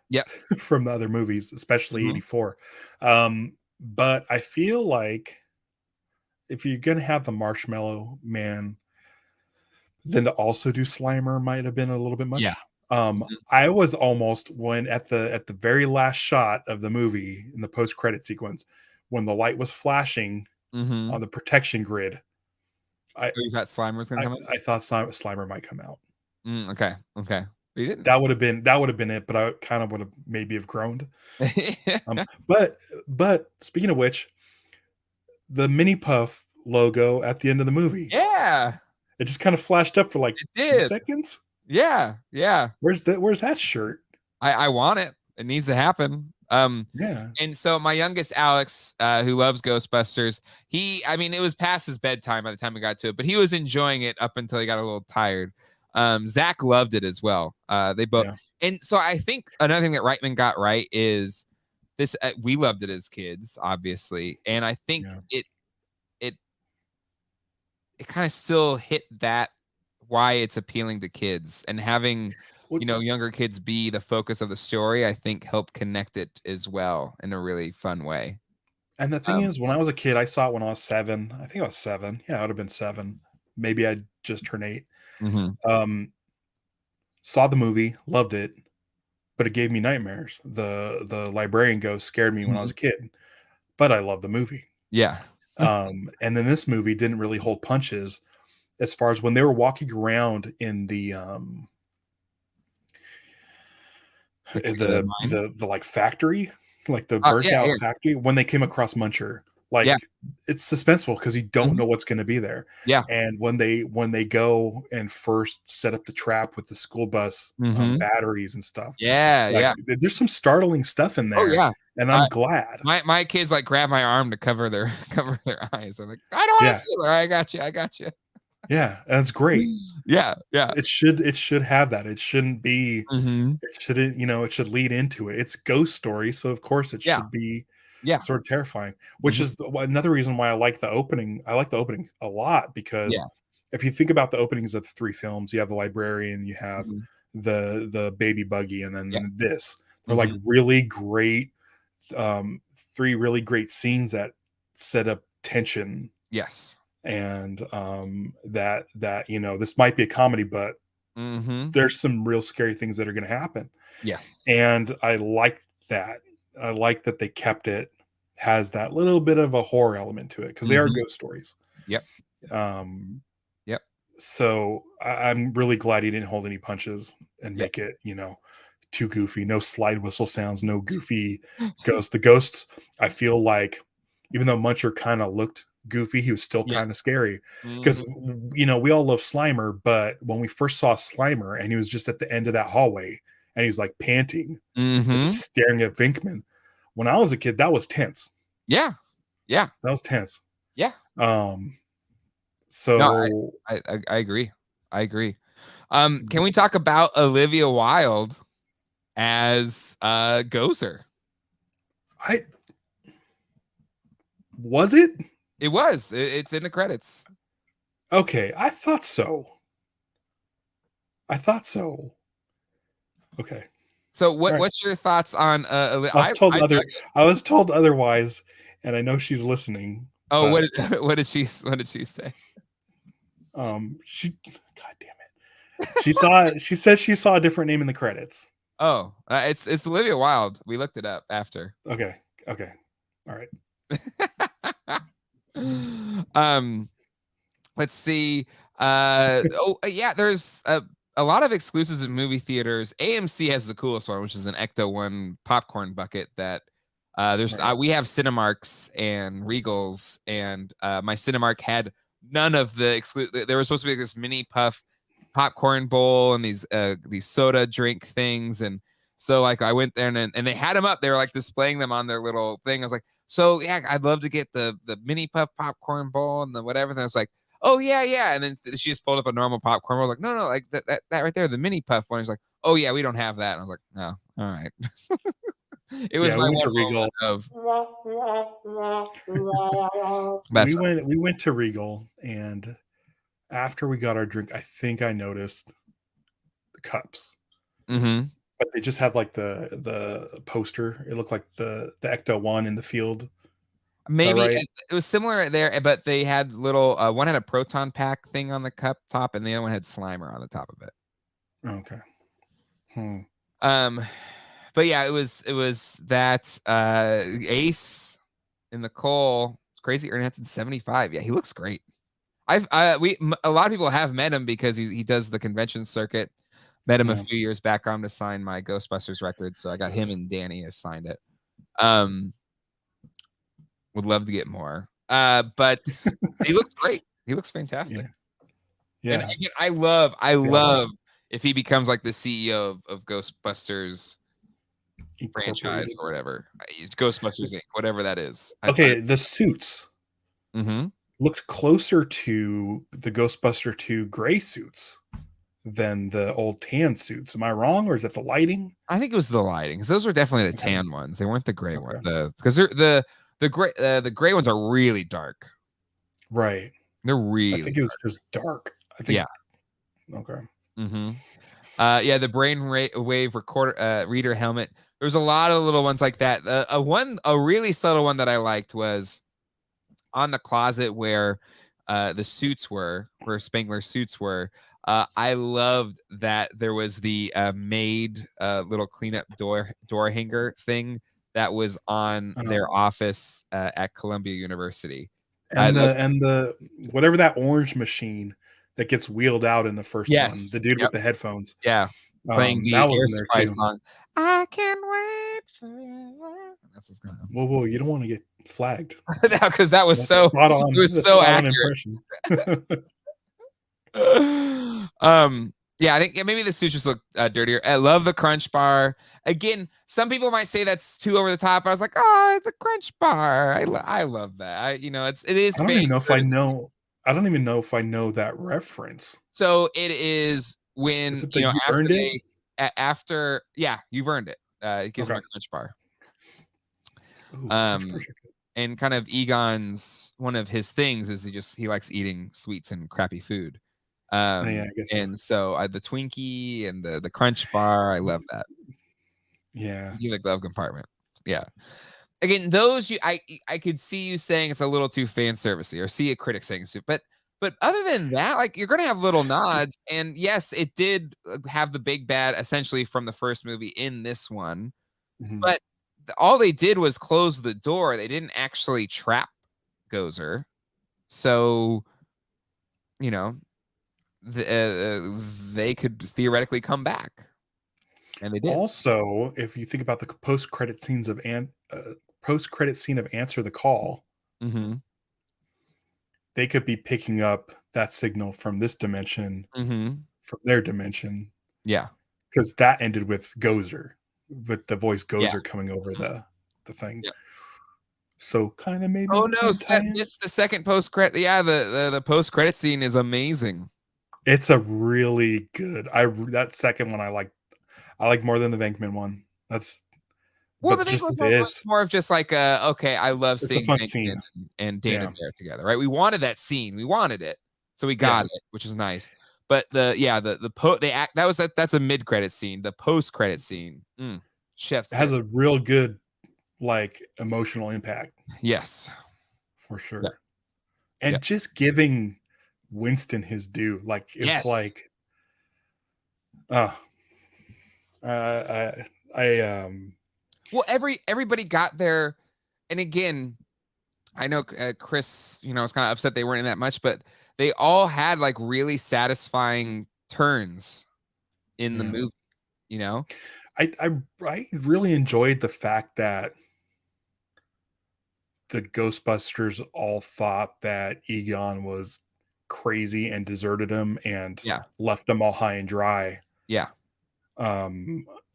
Yep. from the other movies, especially Mhm. 84. But I feel like if you're gonna have the Marshmallow Man, then to also do Slimer might have been a little bit Yeah. much. Mhm. I was almost when at the very last shot of the movie in the post credit sequence, when the light was flashing Mhm. on the protection grid, I So you thought Slimer was gonna I, come out? I thought Slimer might come out. Okay. Okay. But you didn't. That would have been it, but I kind of would have maybe have groaned. Um, but but speaking of which, the Mini Puff logo at the end of the movie, Yeah, it just kind of flashed up for like it 2 did. seconds. Yeah. Yeah. Where's that shirt? I want it. It needs to happen. Yeah. And so my youngest Alex, who loves Ghostbusters, I mean, it was past his bedtime by the time we got to it, but he was enjoying it up until he got a little tired. Zach loved it as well. They both, Yeah. and so I think another thing that Reitman got right is this. We loved it as kids, obviously, and I think Yeah. it kind of still hit that why it's appealing to kids, and having Well, younger kids be the focus of the story, I think helped connect it as well in a really fun way. and the thing Um, is, when I was a kid, I saw it when I was 7. I think I was 7. Yeah, I would have been 7. Maybe I just turned 8. mhm, Um, saw the movie, loved it, but it gave me nightmares. The librarian ghost scared me when I mhm. was a kid, but I love the movie. Yeah. And then this movie didn't really hold punches as far as when they were walking around in The mine? the like factory, like the burnt Yeah, out yeah, factory, when they came across Muncher, like yeah, it's suspenseful because you don't mhm, know what's going to be there. yeah, And when they go and first set up the trap with the school bus mhm, batteries and stuff, yeah, like yeah. there's some startling stuff in Oh, there, yeah. and I I'm glad. my kids, like, grab my arm to cover their cover their eyes. I'm like, "I don't wanna Yeah, see it." "I got you, I got you." yeah, and it's great. Yeah, yeah. It should have that. It shouldn't be. Mhm. It shouldn't. It should lead into it. It's a ghost story, so of course it Yeah, should be yeah, sort of terrifying. Which mhm, is another reason why I like the opening. I like the opening a lot because yeah, if you think about the openings of the 3 films, you have the librarian, you have mhm, the baby buggy, and yeah, then this. They're like mhm, really great, um, 3 really great scenes that set up tension, yes. and that this might be a comedy, but Mhm, there's some real scary things that are going to happen, yes. and I like that. I like that they kept it has that little bit of a horror element to it because they are Mhm, ghost stories. yep, um yep, so I'm really glad he didn't hold any punches and yep, make it too goofy. No slide whistle sounds, no goofy ghosts. The ghosts, I feel like, even though Muncher kind of looked goofy, he was still yeah, kind of scary because mhm, we all love Slimer, but when we first saw Slimer and he was just at the end of that hallway and he was like panting and just mhm, staring at Vinkman, when I was a kid, that was tense. yeah, yeah, That was tense. yeah. um No, so I agree. I agree. Can we talk about Olivia Wilde as Gozer? I was it It was. It's in the credits. okay. I thought so. Okay. So All right. what's your thoughts on I was told I other dug it. I was told otherwise, and I know she's listening, Oh, but what did she say? she God damn it. She said she saw a different name in the credits. Oh, it's Olivia Wilde. We looked it up after. Okay. Okay. All right. um let's see. Yeah, there's a lot of exclusives in movie theaters. AMC has the coolest one, which is an Ecto One popcorn bucket that Right. we have Cinemarks and Regals, and my Cinemark had none of the exclusive. There was supposed to be this mini puff popcorn bowl and these soda drink things, and so like I went there and they had them up. They were like displaying them on their little thing. I was like, so yeah, I'd love to get the mini puff popcorn bowl and the whatever. And I was like, oh yeah, yeah. And then she just pulled up a normal popcorn. I was like, no, like that right there, the mini puff one. He's like, oh yeah, we don't have that. And I was like, no, all right. It was we my went to one Regal. moment of. That's We went to Regal, and after we got our drink, I think I noticed the cups, mm-hmm. but they just had like the poster. It looked like the Ecto one in the field. Is that Maybe right? it was similar there, but they had little. One had a proton pack thing on the cup top, and the other one had Slimer on the top of it. Okay. Hmm. But yeah, it was that Ace in the Cole. It's crazy. Ernie Hudson 75. Yeah, he looks great. A lot of people have met him because he does the convention circuit. Met him a Yeah. few years back on to sign my Ghostbusters record, so I got him and Danny have signed it. Would love to get more. But he looks great. He looks fantastic. And Yeah. again, I love if he becomes like the CEO of Ghostbusters franchise Incorporated. or whatever. Ghostbusters Inc., whatever that is. Okay, the suits Mm-hmm. looked closer to the Ghostbuster 2 gray suits than the old tan suits. Am I wrong, or is that the lighting? I think it was the lighting because those were definitely the Okay. tan ones. They weren't the gray Okay. ones. Because the gray ones are really dark. Right. They're really. I think it was just dark. I think. Yeah. Okay. Mm-hmm. Yeah, the wave recorder reader helmet. There's a lot of little ones like that. A really subtle one that I liked was on the closet where the suits were, where Spangler's suits were. I loved that there was the made little cleanup door hanger thing that was on their office at Columbia University. And the whatever that orange machine that gets wheeled out in the first one, the dude with the headphones. Yeah. Playing the that was Air in there Supply too. song. I can't wait forever. That's what's going on. Whoa, you don't want to get flagged. Because that was That's so spot on. it was That's so spot on accurate. impression. Yeah, I think maybe the suits just look dirtier. I love the Crunch Bar. Again, some people might say that's too over the top. I was like, oh, it's the Crunch Bar. I love that. It is. I don't even know if I know. I don't even know if I know that reference. So it is when Is it the you earned it? After you've earned it. It gives him a Crunch Bar. Ooh, and kind of Egon's one of his things is he likes eating sweets and crappy food. I guess so. And so the Twinkie and the Crunch Bar, I love that. Yeah, you the glove compartment. Yeah. Again, those I could see you saying it's a little too fan servicey, or see a critic saying so, but other than that, like, you're gonna have little nods. And yes, it did have the big bad essentially from the first movie in this one, but all they did was close the door. They didn't actually trap Gozer, so they could theoretically come back, and they did. Also, if you think about the post-credit scene of Answer the Call, they could be picking up that signal from this dimension, from their dimension. Yeah, because that ended with Gozer, with the voice Gozer coming over the thing. Yeah. So kind of maybe. Oh no, missed the second post credit. Yeah, the post credit scene is amazing. It's a really good. That second one I like more than the Venkman one. That's the Venkman one was more of just like okay, I love seeing Venkman and Dana Bear together, right? We wanted that scene, we wanted it, so we got it, which is nice. But that's a mid credit scene. The post credit scene, chef's has a real good like emotional impact. Yes, for sure. And just giving Winston his due, like it's like well, everybody got there. And again, I know Chris, was kind of upset they weren't in that much, but they all had like really satisfying turns in the movie. I really enjoyed the fact that the Ghostbusters all thought that Egon was crazy and deserted him and left them all high and dry. Yeah.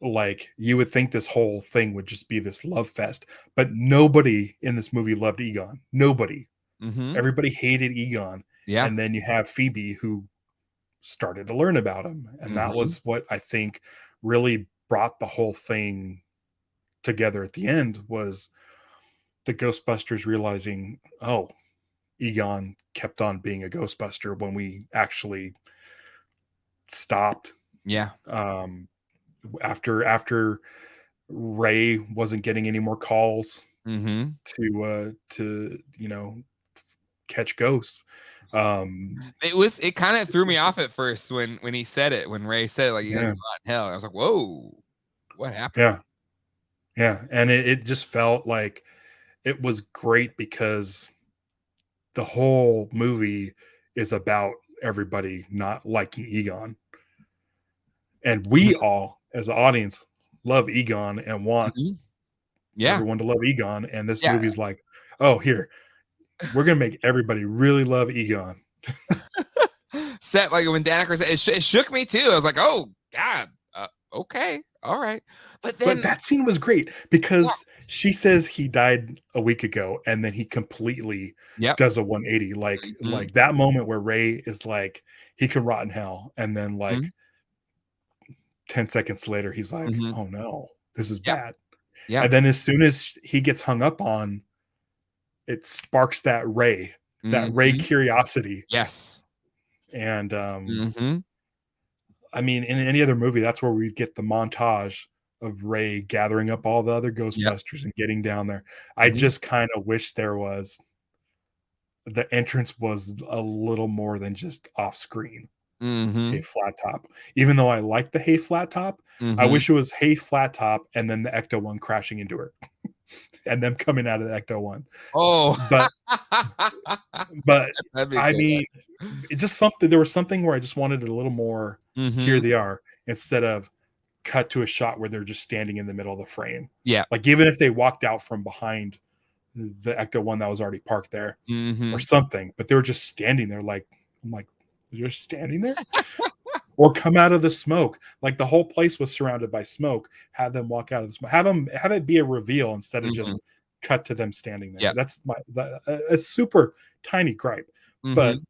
Like, you would think this whole thing would just be this love fest, but nobody in this movie loved Egon. Nobody. Everybody hated Egon. Yeah. And then you have Phoebe, who started to learn about him. And that was what I think really brought the whole thing together at the end was the Ghostbusters realizing, oh, Egon kept on being a Ghostbuster when we actually stopped. Yeah. After Ray wasn't getting any more calls Mm-hmm. to catch ghosts. It kind of threw me off at first when he said it, when Ray said it, like, you guys Yeah, are rot in hell. I was like, whoa, what happened? yeah, yeah, and it just felt like it was great because the whole movie is about everybody not liking Egon, and we all as an audience love Egon and want Mhm. Yeah. everyone to love Egon. And this Yeah. movie's like, oh, here, we're gonna make everybody really love Egon. Set like when Dan Aykroyd said it shook me too. I was like, oh God, okay, all right. But But then that scene was great because she says he died a week ago, and then he completely yep. does a 180. Mhm. Like that moment where Ray is like, he can rot in hell, and then Mhm. like 10 seconds later, he's like, Mhm. oh no, this is Yep. bad. Yeah. And then as soon as he gets hung up on, it sparks that Ray Mhm. curiosity. Yes. And Mhm. I mean, in any other movie, that's where we get the montage of Ray gathering up all the other Yep. Ghostbusters and getting down there. I Mhm. just kind of wish the entrance was a little more than just off screen. Hey, Mhm. flat top. Even though I like the hey flat top, I Mhm. wish it was hey flat top and then the Ecto one crashing into her and them coming out of the Ecto one. Oh. But but That'd be I cool. mean, it just something. There was something where I just wanted a little more. Here Mhm. they are, instead of cut to a shot where they're just standing in the middle of the frame. Yeah. Like even if they walked out from behind the Ecto one that was already parked there or Mhm. something, but they were just standing there. Like I'm like, you're just standing there, or come out of the smoke. Like the whole place was surrounded by smoke. Have them walk out of the smoke. Have it be a reveal instead of Mhm. just cut to them standing there. Yep. That's a super tiny gripe, but Mhm.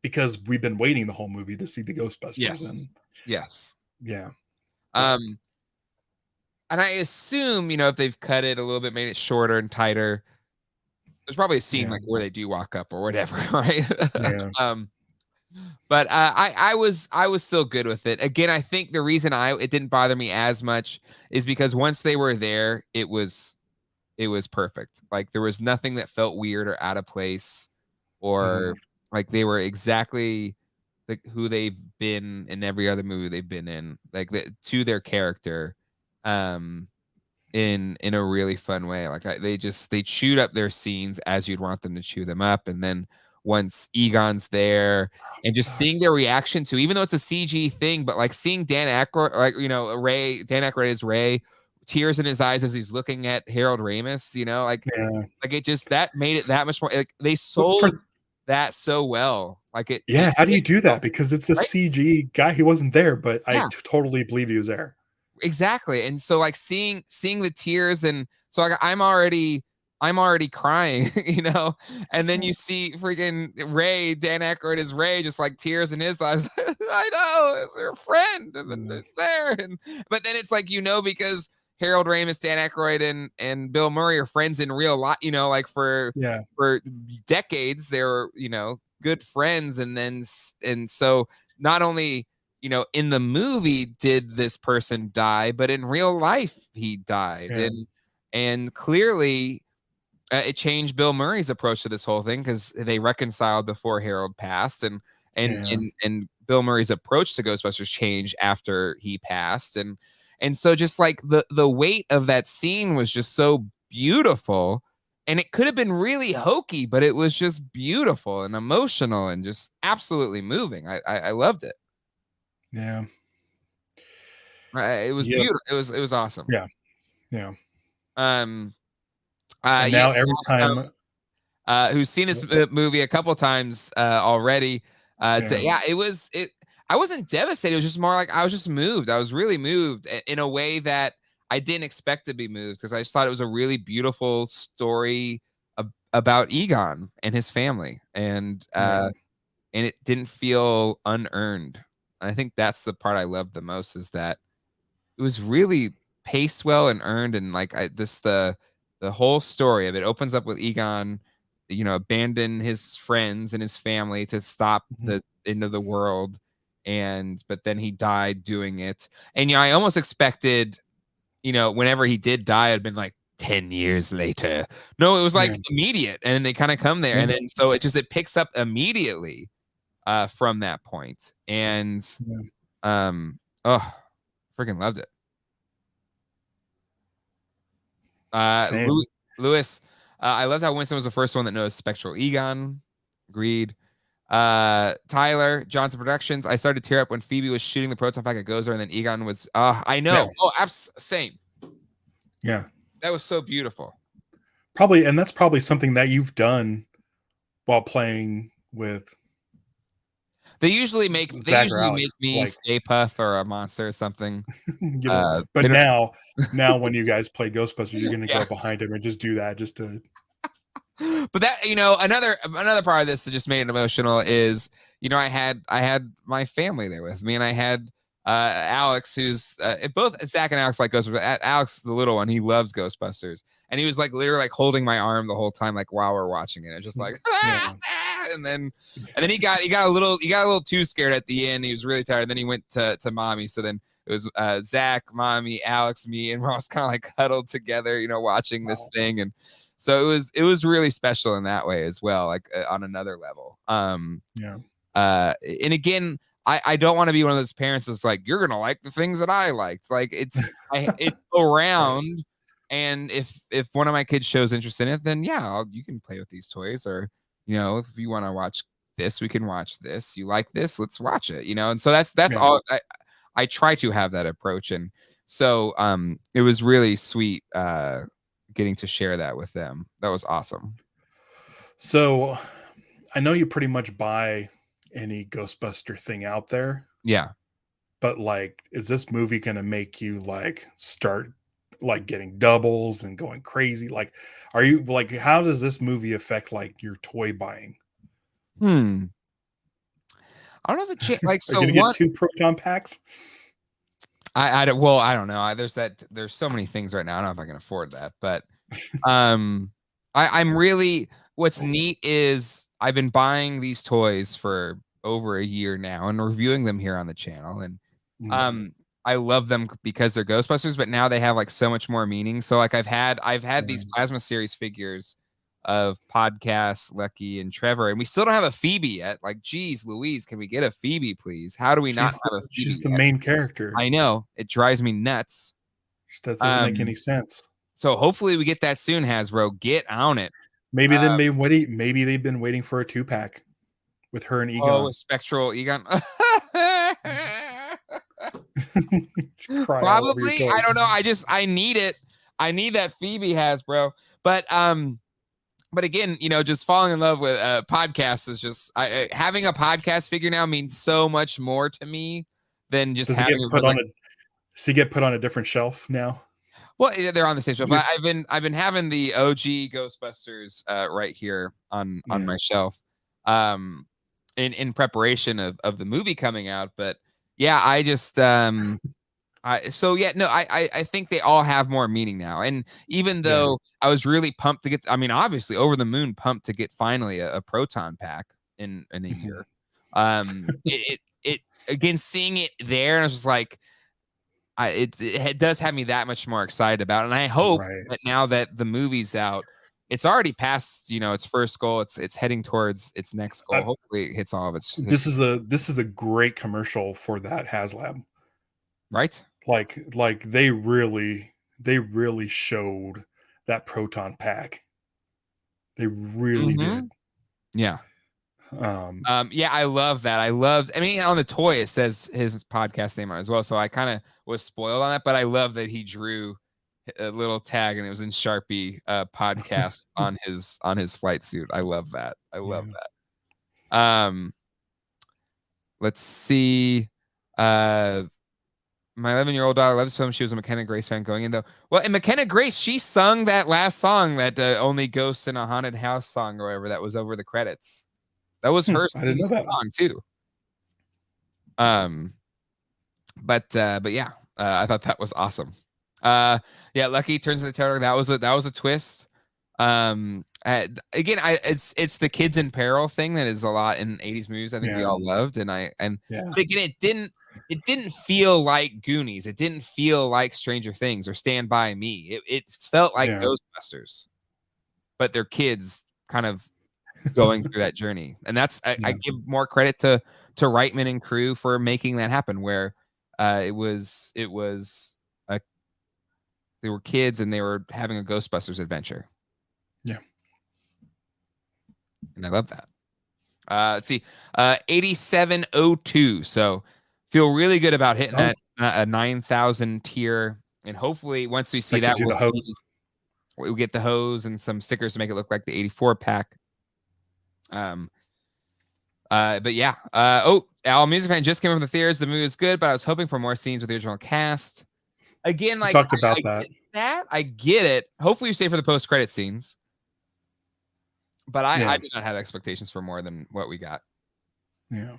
because we've been waiting the whole movie to see the Ghostbusters, Yes. and Yes. yeah, but Um, and I assume, if they've cut it a little bit, made it shorter and tighter, there's probably a scene yeah, like where they do walk up or whatever, right? yeah, um, but I was still good with it. Again, I think the reason it didn't bother me as much is because once they were there, it was perfect. Like there was nothing that felt weird or out of place, mhm, or like they were exactly who they've been in every other movie they've been in, like to their character. Um, in a really fun way. Like they chewed up their scenes as you'd want them to chew them up, and then once Egon's there and just fuck, seeing their reaction to, even though it's a CG thing, but like seeing Dan Aykroyd, like Dan Aykroyd is Ray, tears in his eyes as he's looking at Harold Ramis, yeah. like it just that made it that much more. Like they But for sold that so well. Like it yeah, how do you makes do it so that? Because it's a right. CG guy. He wasn't there, but I Yeah. totally believe he was there. Exactly. And so like seeing the tears, and so like I'm already crying, and then you see freaking Dan Aykroyd is Ray, just like tears in his eyes. I know, it's her friend, and then Mm, it's there. And but then it's like, because Harold Ramis, Dan Aykroyd, and Bill Murray are friends in real life, like yeah, for decades, they were, good friends. And so not only, in the movie did this person die, but in real life he died. yeah, And clearly it changed Bill Murray's approach to this whole thing, because they reconciled before Harold passed, and yeah, and and Bill Murray's approach to Ghostbusters changed after he passed. And so just like the weight of that scene was just so beautiful, and it could have been really hokey, but it was just beautiful and emotional and just absolutely moving. I loved it. yeah, It was yep, beautiful. It was awesome. yeah, yeah. Um, And now yes, every also, time, who's seen this movie a couple times already. yeah, Yeah, it. I wasn't devastated. It was just more like I was just moved. I was really moved in a way that I didn't expect to be moved, because I just thought it was a really beautiful story about Egon and his family, yeah, and it didn't feel unearned. And I think that's the part I loved the most, is that it was really. paced well and earned, and like the whole story of it opens up with Egon, abandon his friends and his family to stop Mhm. the end of the world, but then he died doing it. And I almost expected, whenever he did die, it'd been like 10 years later. No, it was like Yeah. immediate, and they kind of come there, Yeah. and then so it picks up immediately from that point. And Yeah. oh, freaking loved it. Same. Lewis, I loved how Winston was the first one that knows Spectral Egon. Agreed. Tyler, Johnson Productions. I started to tear up when Phoebe was shooting the proton pack at Gozer, and then Egon was. I know. Yeah. Oh, same. Yeah. That was so beautiful. Probably, and that's probably something that you've done while playing with. They usually make Alex, me like, Stay Puff or a monster or something. But now when you guys play Ghostbusters, you're gonna Yeah. go behind him and just do that just to. But that, another part of this that just made it emotional is, I had my family there with me, and I had Alex, who's both Zach and Alex like Ghostbusters. Alex, the little one, he loves Ghostbusters, and he was like literally like holding my arm the whole time, like while we're watching it. It's just like, Yeah. and then he got a little too scared at the end. He was really tired. And then he went to mommy. So then it was Zach, mommy, Alex, me, and we're all kind of like huddled together, watching this thing. And so it was really special in that way as well, like on another level. Yeah. And again, I don't want to be one of those parents that's like, you're gonna like the things that I liked. Like it's around, and if one of my kids shows interest in it, then yeah, you can play with these toys, or if you want to watch this, we can watch this. You like this, let's watch it. And so that's Yeah. all. I try to have that approach, and so it was really sweet getting to share that with them. That was awesome. So I know you pretty much buy any Ghostbuster thing out there. Yeah. But like, is this movie gonna make you like start like getting doubles and going crazy? Like, are you like, how does this movie affect like your toy buying? I don't know if it like Are so you gonna get 2 proton packs? I don't know. There's so many things right now. I don't know if I can afford that, but I'm really, what's neat is I've been buying these toys for over a year now and reviewing them here on the channel, and I love them because they're Ghostbusters, but now they have like so much more meaning. So like I've had these Plasma Series figures of Podcast, Lucky, and Trevor, and we still don't have a Phoebe yet. Like, geez Louise, can we get a Phoebe, please? How do we not have a Phoebe? She's the main character. I know, it drives me nuts. That doesn't make any sense. So hopefully we get that soon, Hasbro. Get on it. Maybe they've been waiting. Maybe they've been waiting for a 2-pack with her and Egon. Oh, with Spectral Egon. Probably. I don't know. I need it. I need that Phoebe Hasbro. But again, just falling in love with podcasts is just having a podcast figure now means so much more to me than just having it put on does he get put on a different shelf now? Well, they're on the same shelf. I've been having the OG Ghostbusters right here on my shelf, in preparation of the movie coming out. But yeah, I just I think they all have more meaning now. And even though I was really pumped to get, obviously over the moon pumped to get finally a proton pack in a year. It again, seeing it there, and I was just like, it does have me that much more excited about it. And I hope that now that the movie's out, it's already past, its first goal. It's heading towards its next goal. Hopefully it hits all of its. This is a great commercial for that HasLab. Right? Like they really showed that proton pack. They really did. Yeah. I love that. On the toy it says his podcast name on it as well, so I kind of was spoiled on that, but I love that he drew a little tag and it was in Sharpie podcast on his flight suit. I love that. Let's see. My 11-year-old daughter loves film. She was a McKenna Grace fan going in, though. Well, and McKenna Grace, she sung that last song, that Only Ghosts in a Haunted House song or whatever that was over the credits. That was her I didn't know that song too. But yeah, I thought that was awesome. Yeah, Lucky turns into terror. That was a twist. Again, it's the kids in peril thing that is a lot in 80s movies. I think we Yeah. all loved, Yeah. but again, it didn't feel like Goonies. It didn't feel like Stranger Things or Stand By Me. It felt like Yeah. Ghostbusters, but they're kids kind of going through that journey. And that's I Yeah. give more credit to Reitman and crew for making that happen. Where it was they were kids and they were having a Ghostbusters adventure. Yeah. And I love that. Let's see, 8702. So feel really good about hitting Oh, that a 9,000 tier. And hopefully once we see that that, gives you we'll the hose. we'll get the hose and some stickers to make it look like the 84 pack. But yeah. Al Music Fan just came from the theaters. The movie was good, but I was hoping for more scenes with the original cast. Again, We like talked about I that. get that. I get it. Hopefully you stay for the post-credit scenes. But I did not have expectations for more than what we got. Yeah.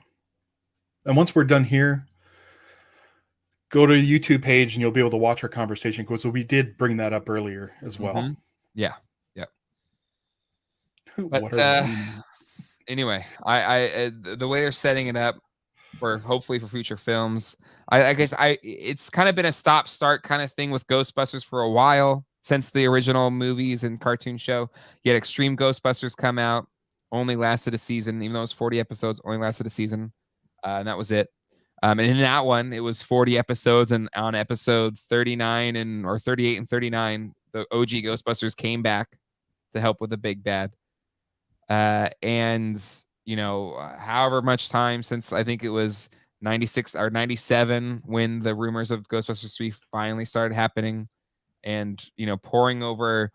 And once we're done here, go to the YouTube page and you'll be able to watch our conversation. So we did bring that up earlier as well. Mm-hmm. Yeah. Yep. What But are we memes? anyway, I the way they're setting it up for hopefully for future films, I guess it's kind of been a stop-start kind of thing with Ghostbusters for a while since the original movies and cartoon show. You had Extreme Ghostbusters come out, only lasted a season, even though it was 40 episodes, only lasted a season, and that was it. And in that one, it was 40 episodes, and on episode 39 or 38 and 39, the OG Ghostbusters came back to help with the big bad. And however much time since I think it was 96 or 97 when the rumors of Ghostbusters 3 finally started happening, and pouring over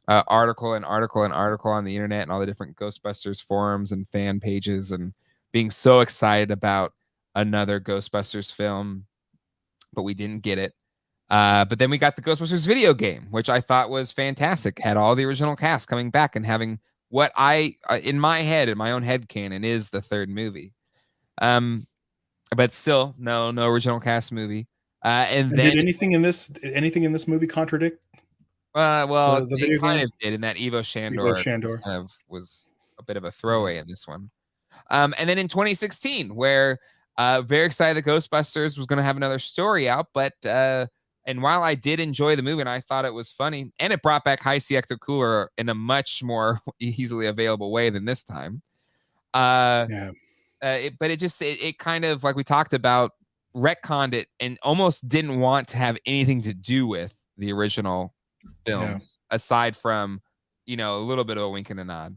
article and article and article on the internet and all the different Ghostbusters forums and fan pages, and being so excited about another Ghostbusters film, but we didn't get it. But then we got the Ghostbusters video game, which I thought was fantastic. Had all the original cast coming back and having what in my head, in my own head canon, is the third movie. But still, no original cast movie. And then did anything in this movie contradict? Well, the it video kind game? of did in that Evo Shandor, was a bit of a throwaway in this one. And then in 2016, where very excited that Ghostbusters was going to have another story out, but and while I did enjoy the movie and I thought it was funny, and it brought back High C Ecto Cooler in a much more easily available way than this time. But it kind of, like we talked about, retconned it and almost didn't want to have anything to do with the original films, aside from a little bit of a wink and a nod.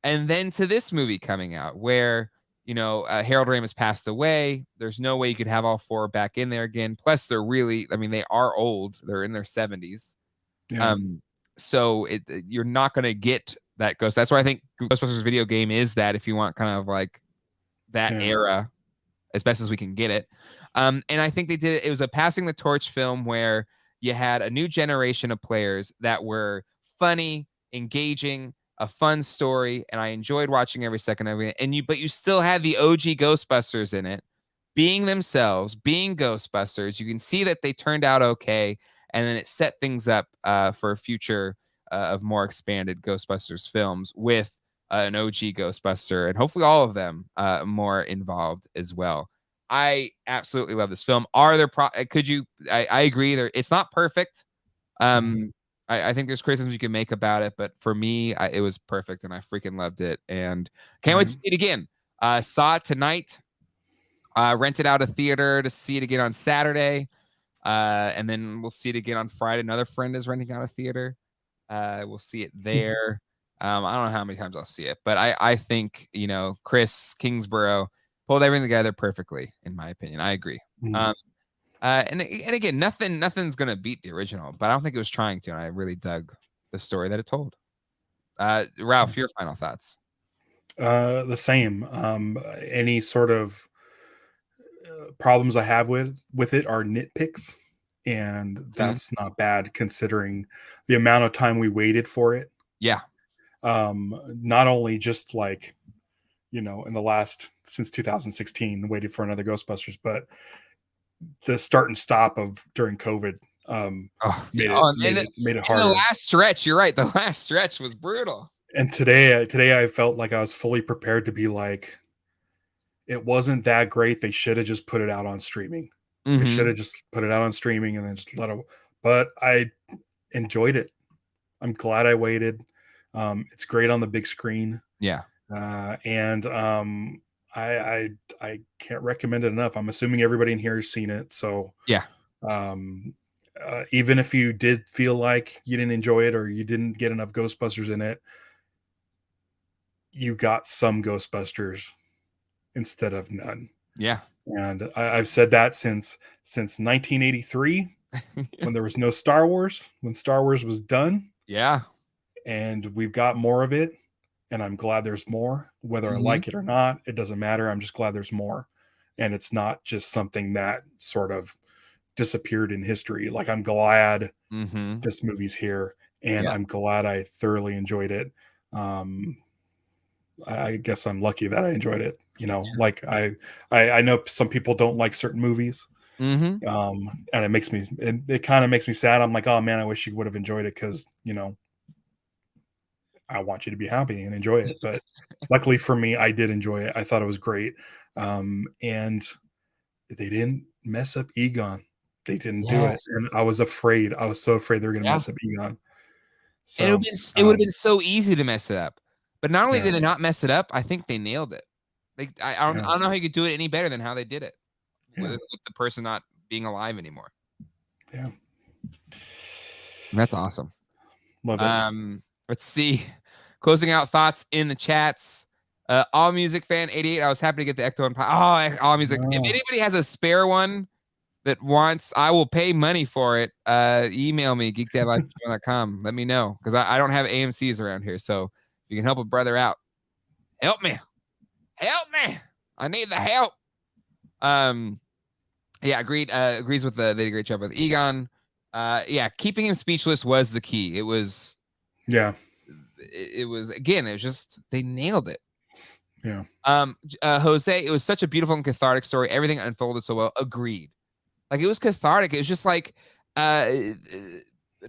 And then to this movie coming out where Harold Ramis passed away. There's no way you could have all four back in there again. Plus they're really, they are old. They're in their 70s. So you're not going to get that ghost. That's why I think Ghostbusters video game is that, if you want kind of like that era as best as we can get it. And I think they did it. It was a passing the torch film where you had a new generation of players that were funny, engaging, a fun story, and I enjoyed watching every second of it. But you still had the OG Ghostbusters in it, being themselves, being Ghostbusters. You can see that they turned out okay, and then it set things up for a future of more expanded Ghostbusters films with an OG Ghostbuster, and hopefully all of them more involved as well. I absolutely love this film. Are there I agree, it's not perfect. I think there's criticisms you can make about it, but for me, it was perfect, and I freaking loved it, and can't wait to see it again. Saw it tonight. Rented out a theater to see it again on Saturday, and then we'll see it again on Friday. Another friend is renting out a theater. We'll see it there. I don't know how many times I'll see it, but I think Chris Kingsborough pulled everything together perfectly, in my opinion. I agree. And again, nothing's gonna beat the original, but I don't think it was trying to, and I really dug the story that it told. Ralph, your final thoughts? The same. Any sort of problems I have with it are nitpicks, and that's not bad considering the amount of time we waited for it. Yeah. Not only just like in the last, since 2016, waited for another Ghostbusters, but the start and stop of during COVID Oh yeah. made it Oh, made it made it and the harder. last stretch, you're right. The last stretch was brutal. And today I felt like I was fully prepared to be like, it wasn't that great. They should have just put it out on streaming. They should Mm-hmm. have just put it out on streaming and then just let it. But I enjoyed it. I'm glad I waited. It's great on the big screen, Yeah. and I can't recommend it enough. I'm assuming everybody in here has seen it, so Yeah. um, even if you did feel like you didn't enjoy it or you didn't get enough Ghostbusters in it, you got some Ghostbusters instead of none. Yeah. And I've said that since 1983 when there was no Star Wars, when Star Wars was done, Yeah. and we've got more of it. And I'm glad there's more. Whether I Mm-hmm. like it or not, it doesn't matter. I'm just glad there's more. And it's not just something that sort of disappeared in history. Like, I'm glad Mm-hmm. this movie's here, and Yeah. I'm glad I thoroughly enjoyed it. Um, I guess I'm lucky that I enjoyed it. You know, like I know some people don't like certain movies, Mm-hmm. and it kind of makes me sad. I'm like, oh man, I wish you would have enjoyed it because I want you to be happy and enjoy it. But luckily for me, I did enjoy it. I thought it was great, and they didn't mess up Egon. They didn't do it, Yes. and I was afraid. I was so afraid they were going to Yeah. mess up Egon. And So it would have been so easy to mess it up. But not only yeah, did they not mess it up, I think they nailed it. Like yeah, I don't know how you could do it any better than how they did it yeah, with the person not being alive anymore. yeah. That's awesome. Love it. Let's see. Closing out thoughts in the chats. All Music Fan 88. I was happy to get the Ecto and All Music. If Oh, anybody has a spare one that wants, I will pay money for it. Email me, geekdadlife.com. Let me know, because I don't have AMCs around here. So if you can help a brother out, help me. Help me. I need the help. Yeah, agrees with they did a great job with Egon. Yeah, keeping him speechless was the key. It was yeah, again, it was just they nailed it. yeah. Jose, it was such a beautiful and cathartic story. Everything unfolded so well. Agreed. Like, it was cathartic. It was just like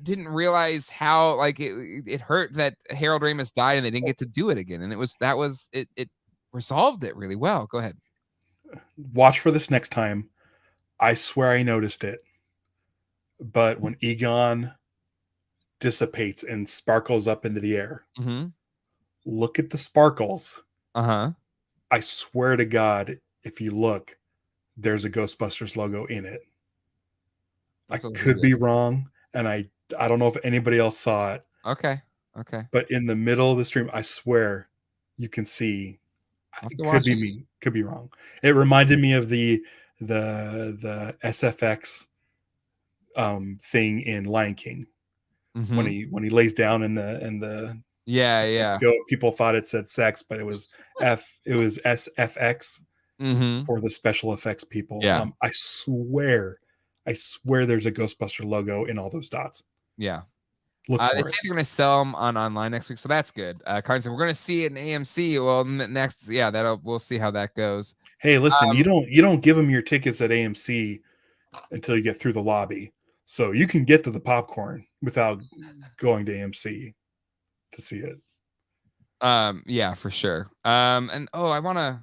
didn't realize how like it hurt that Harold Ramis died and they didn't get to do it again. And it resolved it really well. Go ahead. Watch for this next time. I swear I noticed it. But when Egon dissipates and sparkles up into the air, Mm-hmm. look at the sparkles. Uh-huh. I swear to God, if you look, there's a Ghostbusters logo in it. I could be wrong, and I don't know if anybody else saw it. Okay. Okay. But in the middle of the stream, I swear you can see. I'll have to It could watch be it. me, could be wrong. It reminded me of the SFX thing in Lion King when Mm-hmm. he lays down in the Yeah. people thought it said sex, but it was SFX Mm-hmm. for the special effects people. Yeah. I swear there's a Ghostbuster logo in all those dots. Yeah. Look They for say it. they're going to sell them online next week, so that's good. Carson, we're going to see it in AMC. Well, next, yeah, we'll see how that goes. Hey, listen, Um, you don't give them your tickets at AMC until you get through the lobby, so you can get to the popcorn without going to AMC to see it. Yeah, for sure. And I want to.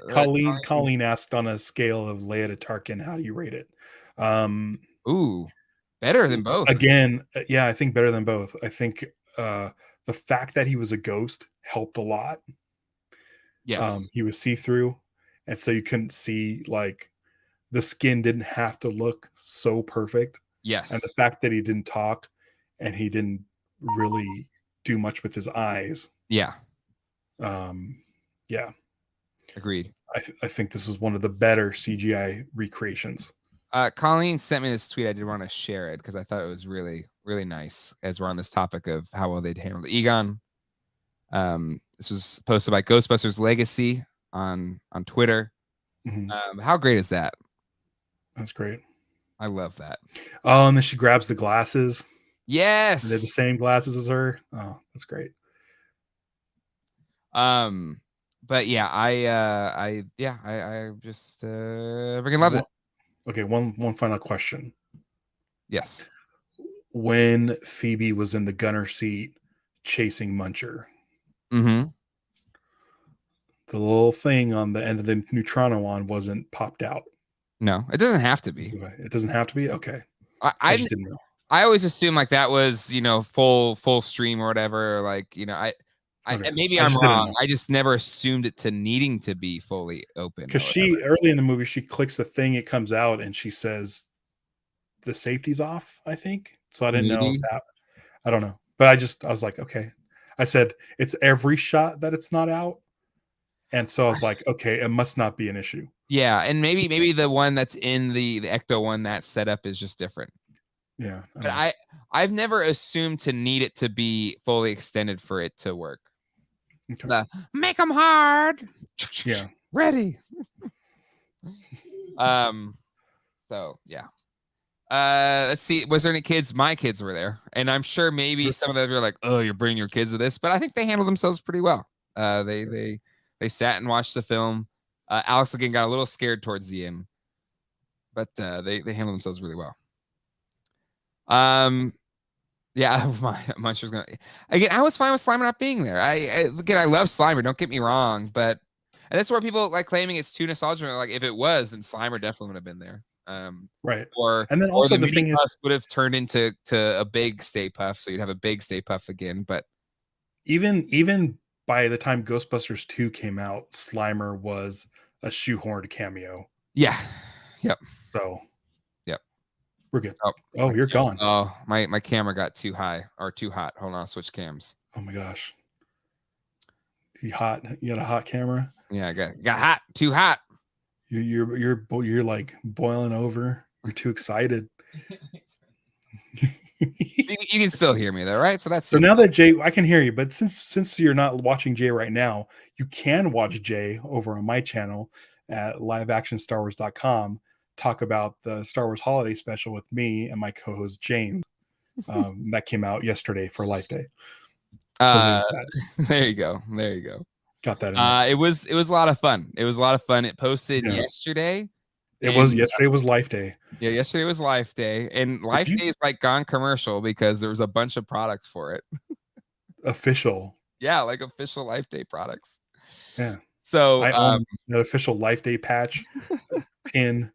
Colleen asked, on a scale of Leia to Tarkin, how do you rate it? Ooh, better than both. Again, yeah, I think better than both. I think the fact that he was a ghost helped a lot. Yes. He was see-through, and so you couldn't see, like, the skin didn't have to look so perfect. And the Yes. fact that he didn't talk and he didn't really do much with his eyes. Yeah. Yeah. Agreed. I think this is one of the better CGI recreations. Colleen sent me this tweet. I did want to share it because I thought it was really, really nice as we're on this topic of how well they'd handled Egon. This was posted by Ghostbusters Legacy on Twitter. Mm-hmm. How great is that? That's great. I love that. Oh, and then she grabs the glasses. Yes. They're the same glasses as her. Oh, that's great. But yeah, I just freaking loved it. Okay, one final question. Yes. When Phoebe was in the gunner seat chasing Muncher. Mm-hmm. The little thing on the end of the neutrino wand wasn't popped out. No, it doesn't have to be. It doesn't have to be? Okay. I, I I just didn't know. I always assume like that was, full stream or whatever. Like, Okay. maybe I I'm just didn't wrong. know. I just never assumed it to needing to be fully open Because or whatever. early in the movie, she clicks the thing, it comes out, and she says the safety's off, I think. So I didn't know if Maybe. I don't know. But I was like, okay. I said, it's every shot that it's not out. And so I was like, okay, it must not be an issue. Yeah, and maybe the one that's in the Ecto one, that setup is just different. Yeah. But I've never assumed to need it to be fully extended for it to work. Okay. Make them hard. Yeah. Ready. So yeah. Let's see. Was there any kids? My kids were there, and I'm sure maybe some of them were like, "Oh, you're bringing your kids to this," but I think they handled themselves pretty well. They sat and watched the film. Alex again got a little scared towards the end, but they handled themselves really well. Yeah, my Muncher's gonna again. I was fine with Slimer not being there. I love Slimer. Don't get me wrong, but and that's where people like claiming it's too nostalgic. Like if it was, then Slimer definitely would have been there. Right. Or and then also the the mini thing is, puffs would have turned into a big Stay Puff, so you'd have a big Stay Puff again. But even by the time Ghostbusters 2 came out, Slimer was a shoehorned cameo. yeah, yep. So yep, we're good. Oh, you're gone. Oh, my camera got too high or too hot. Hold on, I'll switch cams. Oh my gosh. You hot? You got a hot camera? Yeah, I got hot, too hot. You're like boiling over. You're too excited. You can still hear me though, right? So that's so now that Jay, I can hear you, but since you're not watching Jay right now, you can watch Jay over on my channel at liveactionstarwars.com talk about the Star Wars holiday special with me and my co-host James. That came out yesterday for Life Day. There you go. Got that in there. It was a lot of fun. It posted yesterday. Yesterday was Life Day. Yeah, yesterday was Life Day. And Life Day is like gone commercial because there was a bunch of products for it. Official. Yeah, like official Life Day products. Yeah. So I own the official Life Day patch, pin,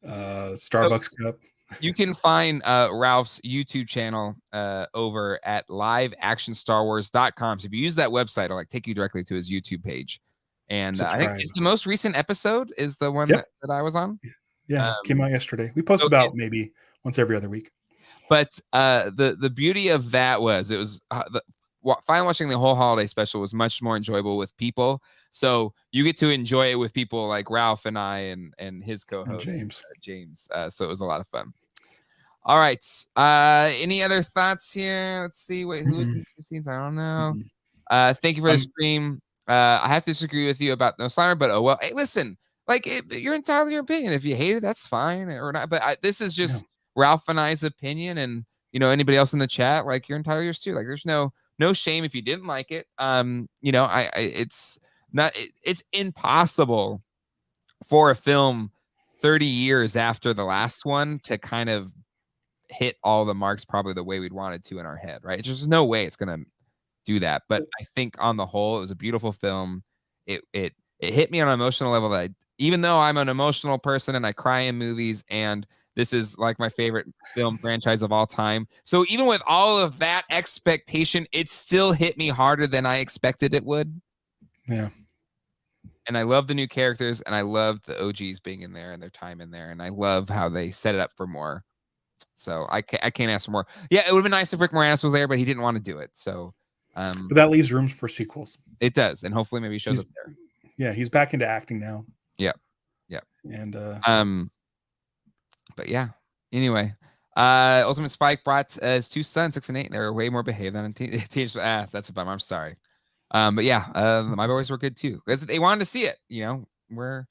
Starbucks cup. You can find Ralph's YouTube channel over at liveactionstarwars.com. So if you use that website, it'll like take you directly to his YouTube page. And I think it's the most recent episode is the one that I was on. Yeah, came out yesterday. We post about maybe once every other week. But the beauty of that was finally watching the whole holiday special was much more enjoyable with people. So you get to enjoy it with people like Ralph and I and his co-host James. So it was a lot of fun. All right. Any other thoughts here? Let's see. Wait, who's in two scenes? I don't know. Thank you for the stream. I have to disagree with you about No Slimer, but oh well. Hey, listen, like you're entitled to your opinion. If you hate it, that's fine or not. But this is just Ralph and I's opinion, and anybody else in the chat, like you're entitled to yours too. Like there's no shame if you didn't like it. It's impossible for a film 30 years after the last one to kind of hit all the marks probably the way we'd wanted to in our head, right? There's no way it's gonna do that. But I think on the whole, it was a beautiful film. It hit me on an emotional level that even though I'm an emotional person and I cry in movies, and this is like my favorite film franchise of all time. So even with all of that expectation, it still hit me harder than I expected it would. Yeah. And I love the new characters, and I love the OGs being in there and their time in there, and I love how they set it up for more. So I can't ask for more. Yeah, it would have been nice if Rick Moranis was there, but he didn't want to do it. So, but that leaves room for sequels. It does, and hopefully maybe he shows up there. Yeah, he's back into acting now. Yeah. And but yeah. Anyway, Ultimate Spike brought his two sons, 6 and 8. They were way more behaved than teenage. That's a bummer. I'm sorry. But yeah, my boys were good too because they wanted to see it. We're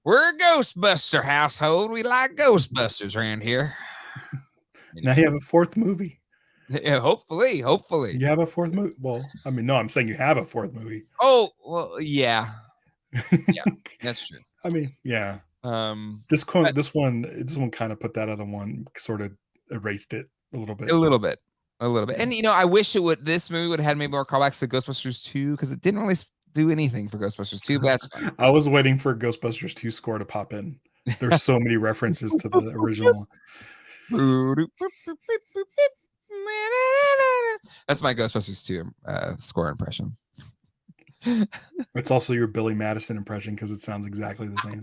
a Ghostbuster household. We like Ghostbusters around here. Now you have a fourth movie. Yeah, hopefully. You have a fourth movie. Well, I mean, no, I'm saying you have a fourth movie. Oh, well, yeah. Yeah, that's true. I mean, yeah. This one kind of put that other one sort of erased it a little bit. A little bit. And I wish this movie would have had maybe more callbacks to Ghostbusters 2 because it didn't really do anything for Ghostbusters 2, but that's fine. I was waiting for Ghostbusters 2 score to pop in. There's so many references to the original. That's my Ghostbusters 2 score impression. It's also your Billy Madison impression because it sounds exactly the same.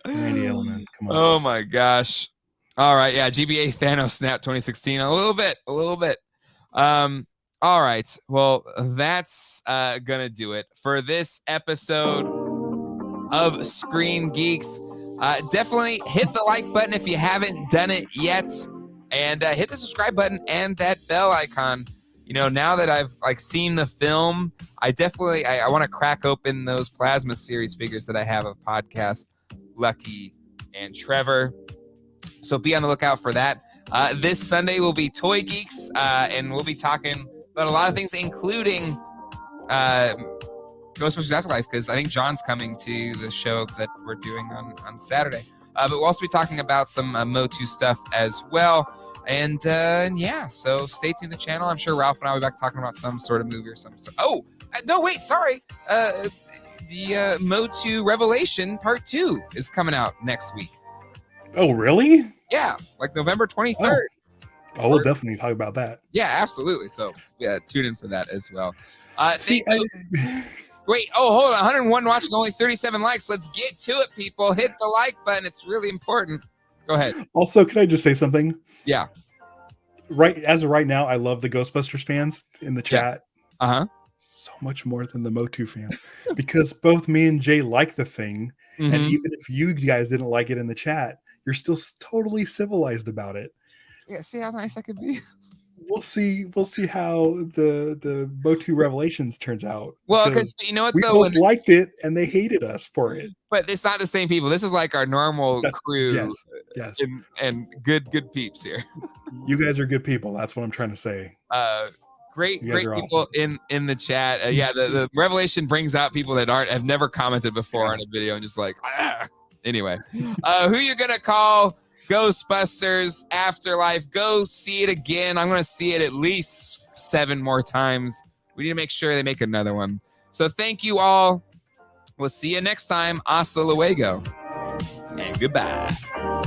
Randy Edelman, come on. Oh my gosh. All right, yeah, GBA Thanos Snap 2016, a little bit. All right, well, that's gonna do it for this episode of Screen Geeks. Definitely hit the like button if you haven't done it yet, and hit the subscribe button and that bell icon. Now that I've seen the film, I definitely I want to crack open those Plasma series figures that I have of Podcast, Lucky, and Trevor. So be on the lookout for that. This Sunday will be Toy Geeks, and we'll be talking about a lot of things, including Ghostbusters Afterlife, because I think John's coming to the show that we're doing on Saturday. But we'll also be talking about some Motu stuff as well. And yeah, so stay tuned to the channel. I'm sure Ralph and I will be back talking about some sort of movie or something. Oh, no, wait, sorry. The Motu Revelation Part 2 is coming out next week. Oh, really? Yeah, November 23rd. Oh, we'll definitely talk about that. Yeah, absolutely. So yeah, tune in for that as well. Wait, hold on. 101 watching, only 37 likes. Let's get to it, people. Hit the like button. It's really important. Go ahead. Also, can I just say something? Yeah. As of right now, I love the Ghostbusters fans in the chat. Yeah. Uh-huh. So much more than the Motu fans. Because both me and Jay like the thing. Mm-hmm. And even if you guys didn't like it in the chat, you're still totally civilized about it. Yeah, see how nice I could be. We'll see how the Motu Revelations turns out. Well, because you know what, we both liked it and they hated us for it. But it's not the same people. This is like our normal crew. Yes. And good peeps here. You guys are good people. That's what I'm trying to say. Great people awesome. in the chat. Yeah, the Revelation brings out people that have never commented before on a video and just anyway. Who you gonna call Ghostbusters Afterlife? Go see it again. I'm gonna see it at least 7 more times. We need to make sure they make another one. So thank you all. We'll see you next time. Hasta luego. And goodbye.